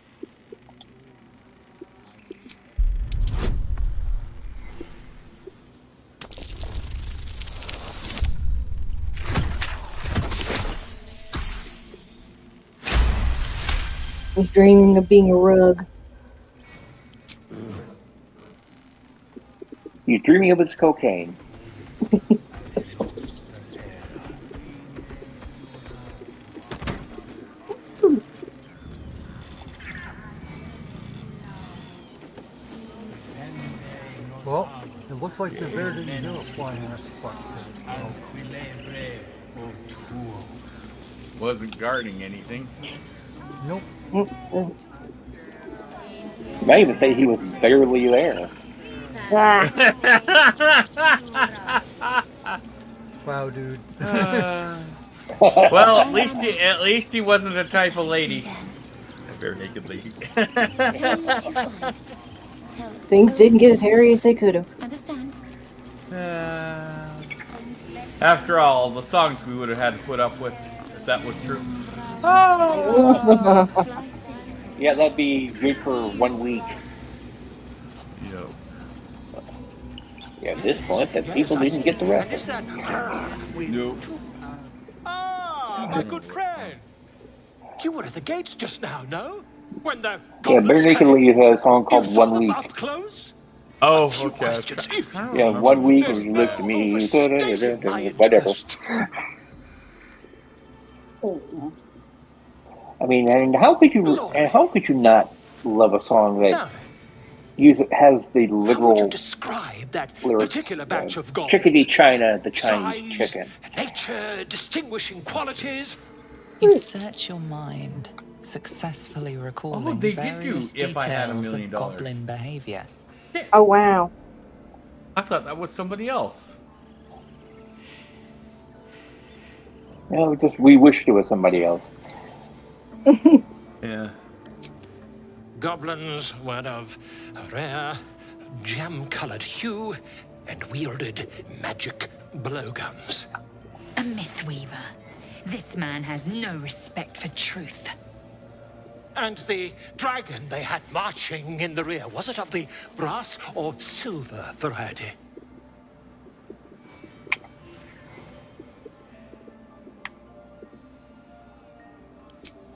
He's dreaming of being a rug. You're dreaming of his cocaine. Well, it looks like the bear didn't do a flying ass fuck. Wasn't guarding anything. Nope. You might even say he was barely there. Wow, dude. Well, at least he wasn't a type of lady. A bare naked lady. Things didn't get as hairy as they could have. Understand? After all, the songs we would have had to put up with, if that was true. Yeah, that'd be good for 1 week. Yo. Yeah, at this point, that people didn't get the reference. Nope. Ah, my good friend. You were at the gates just now, no? When the Yeah, Bare goblins Naked came. Ladies has a song You called saw 1 them Week. up close? Oh, few okay. questions, if you Yeah, will. 1 week This you look to me, overstated my whatever. interest. I mean, and how could you not love a song that Now has the how would you literal describe that lyrics? particular batch of Chickadee goblins? China, the Chinese Size, chicken. nature, distinguishing qualities. You search your mind, successfully recalling they did various do If I Had a details Million of Dollars. goblin behavior. Oh wow. I thought that was somebody else. No, we wished it was somebody else. Yeah. Goblins were of a rare, jam-colored hue and wielded magic blowguns. A mythweaver. This man has no respect for truth. And the dragon they had marching in the rear, was it of the brass or silver variety?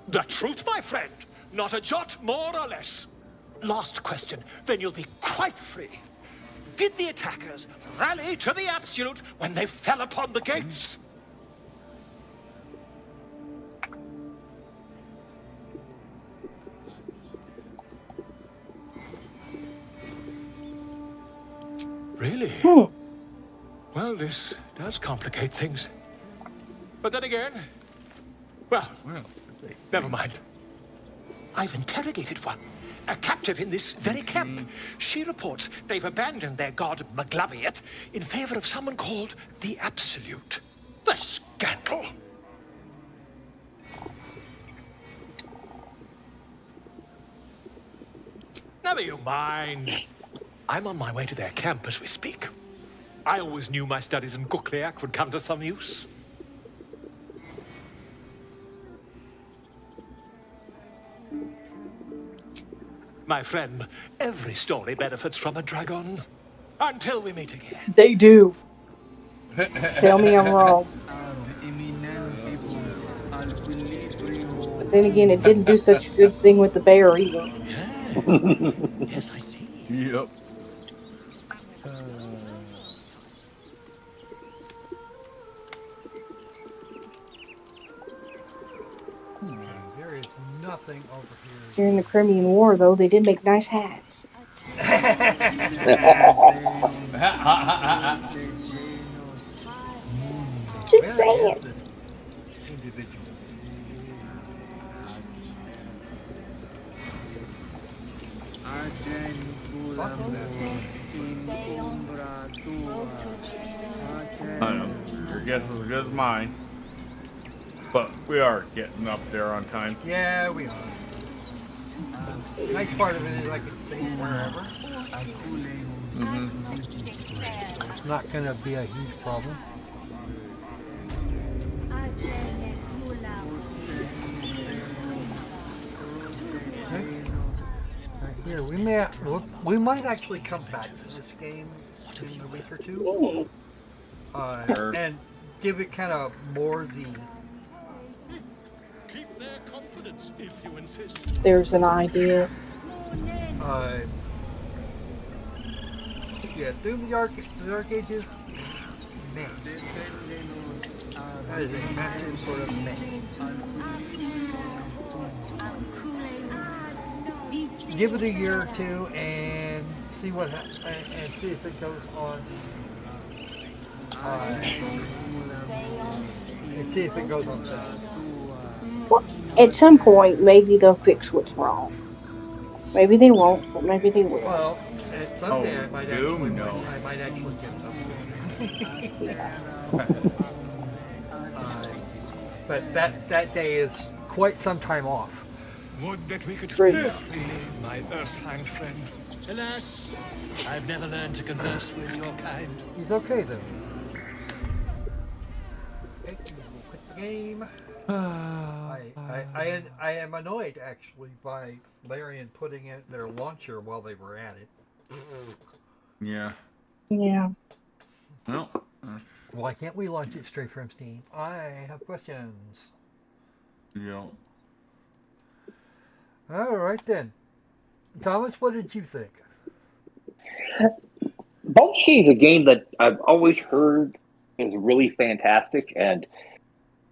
The truth, my friend. Not a jot more or less. Last question, then you'll be quite free. Did the attackers rally to the absolute when they fell upon the gates? Really? Well, this does complicate things. But then again, well, never mind. I've interrogated one, a captive in this very camp. She reports they've abandoned their god Maglabiet in favor of someone called the Absolute. The scandal! Never you mind. I'm on my way to their camp as we speak. I always knew my studies in Gukliak would come to some use. My friend, every story benefits from a dragon. Until we meet again. They do. Tell me I'm wrong. But then again, it didn't do such a good thing with the bear either. Yes, I see. Yep. There is nothing over here. During the Crimean War, though, they did make nice hats. Just saying. I know. Your guess is as good as mine. But we are getting up there on time. Yeah, we are. Nice part of it is I can sing wherever. It's not going to be a huge problem. Okay. Right here, we might actually come back to this game in a week or two, and give it kind of more the. Keep their confidence if you insist. There's an idea. Yeah, Doom the Dark Ages, man. That is a massive sort of man. Give it a year or two and see what and see if it goes on. And see if it goes on sale. Well, at some point, maybe they'll fix what's wrong. Maybe they won't, but maybe they will. Well, someday I might actually no. I might actually get it but that day is quite some time off. Would that we could True. speak freely, my Ursine friend. Alas, I've never learned to converse with your kind. He's okay though. Okay, we'll quit the game. I am annoyed actually by Larian putting in their launcher while they were at it. Yeah. Yeah. Well. Why can't we launch it straight from Steam? I have questions. Yeah. All right then, Thomas, what did you think? Baldur's Gate is a game that I've always heard is really fantastic, and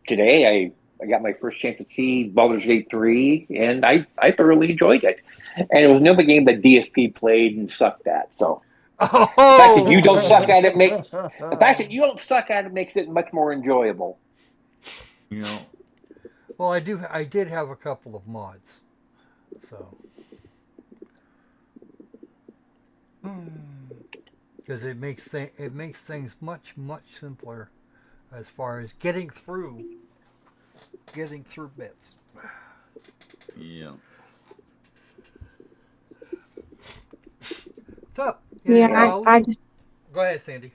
today I got my first chance to see Baldur's Gate 3, and I thoroughly enjoyed it. And it was another game that DSP played and sucked at. So the fact that you don't suck at it makes it much more enjoyable. You know. Well, I did have a couple of mods, so because it makes things much simpler as far as getting through bits. Yeah. What's up? Yeah, I just go ahead, Sandy.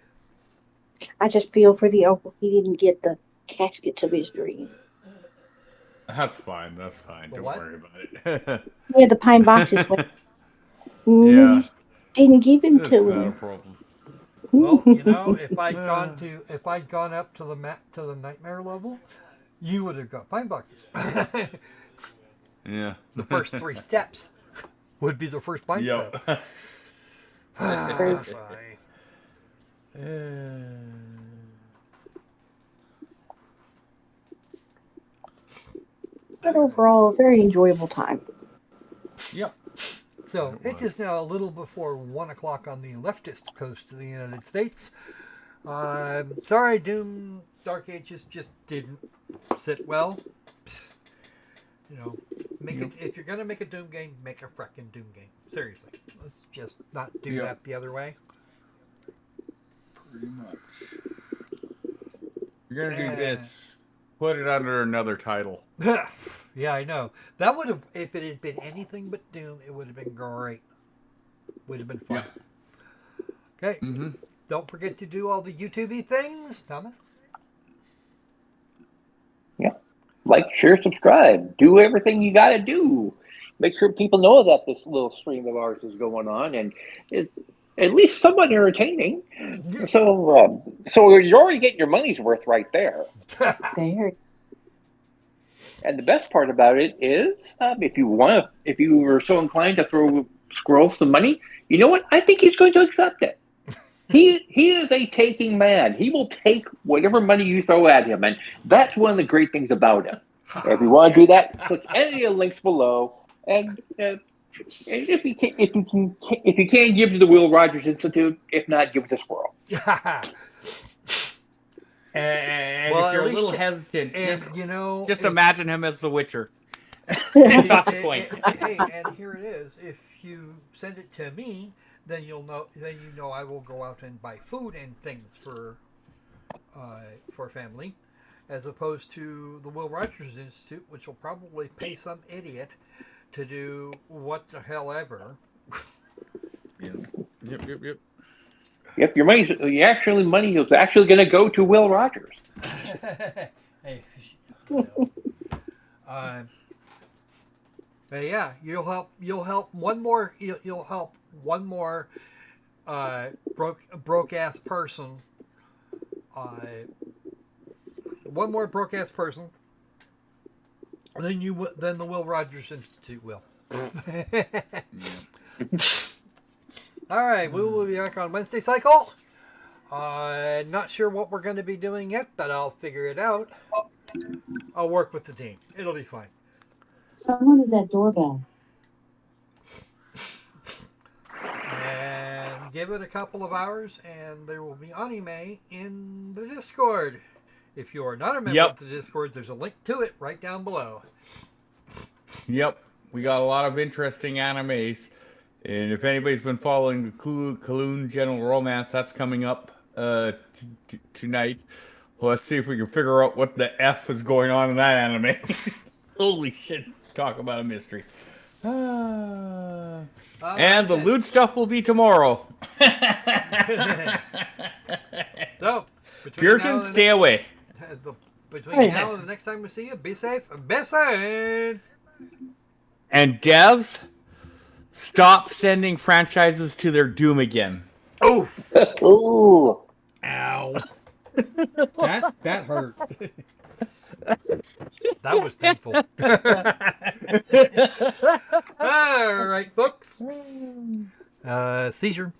I just feel for the Opal. He didn't get the caskets of his dream. That's fine. Don't worry about it. Yeah, the pine boxes. Yeah. Didn't give him That's to not him. a problem. Well, if I'd gone up to the nightmare level, you would have got pine boxes. Yeah. The first 3 steps would be the first pine step. But overall, a very enjoyable time. Yep. So it is now a little before 1 o'clock on the leftist coast of the United States. Sorry, Doom Dark Ages just didn't sit well. If you're gonna make a Doom game, make a frickin' Doom game. Seriously, let's just not do that the other way. Pretty much. You're gonna do this. Put it under another title. Yeah, I know. That would have, if it had been anything but Doom, it would have been great. Would have been fun. Yeah. Okay. Mm-hmm. Don't forget to do all the YouTube-y things, Thomas. Yeah. Like, share, subscribe. Do everything you got to do. Make sure people know that this little stream of ours is going on, and it's at least somewhat entertaining. So you're already getting your money's worth right there. There. And the best part about it is, if you were so inclined to throw Squirrel some money, you know what? I think he's going to accept it. He is a taking man. He will take whatever money you throw at him, and that's one of the great things about him. If you want to do that, click any of the links below, and if you can give to the Will Rogers Institute, if not, give it to Squirrel. And if you're a little hesitant, just imagine him as the Witcher. Hey, and here it is. If you send it to me, then you know I will go out and buy food and things for family, as opposed to the Will Rogers Institute, which will probably pay some idiot to do what the hell ever. Yep. Yep, your money is actually going to go to Will Rogers. Hey, but yeah, you'll help one more broke ass person. One more broke ass person. Then the Will Rogers Institute will. All right, we will be back on Wednesday cycle. Not sure what we're going to be doing yet, but I'll figure it out. I'll work with the team. It'll be fine. Someone is at doorbell. And give it a couple of hours, and there will be anime in the Discord. If you are not a member of the Discord, there's a link to it right down below. Yep, we got a lot of interesting animes. And if anybody's been following the Kowloon General Romance, that's coming up tonight. Well, let's see if we can figure out what the F is going on in that anime. Holy shit, talk about a mystery. And the loot stuff will be tomorrow. So, Puritans, stay away. Between now and the next time we see you, be safe and be safe. And devs, stop sending franchises to their doom again. Oh! Ooh! Ow! That hurt. That was painful. All right, folks. Seizure.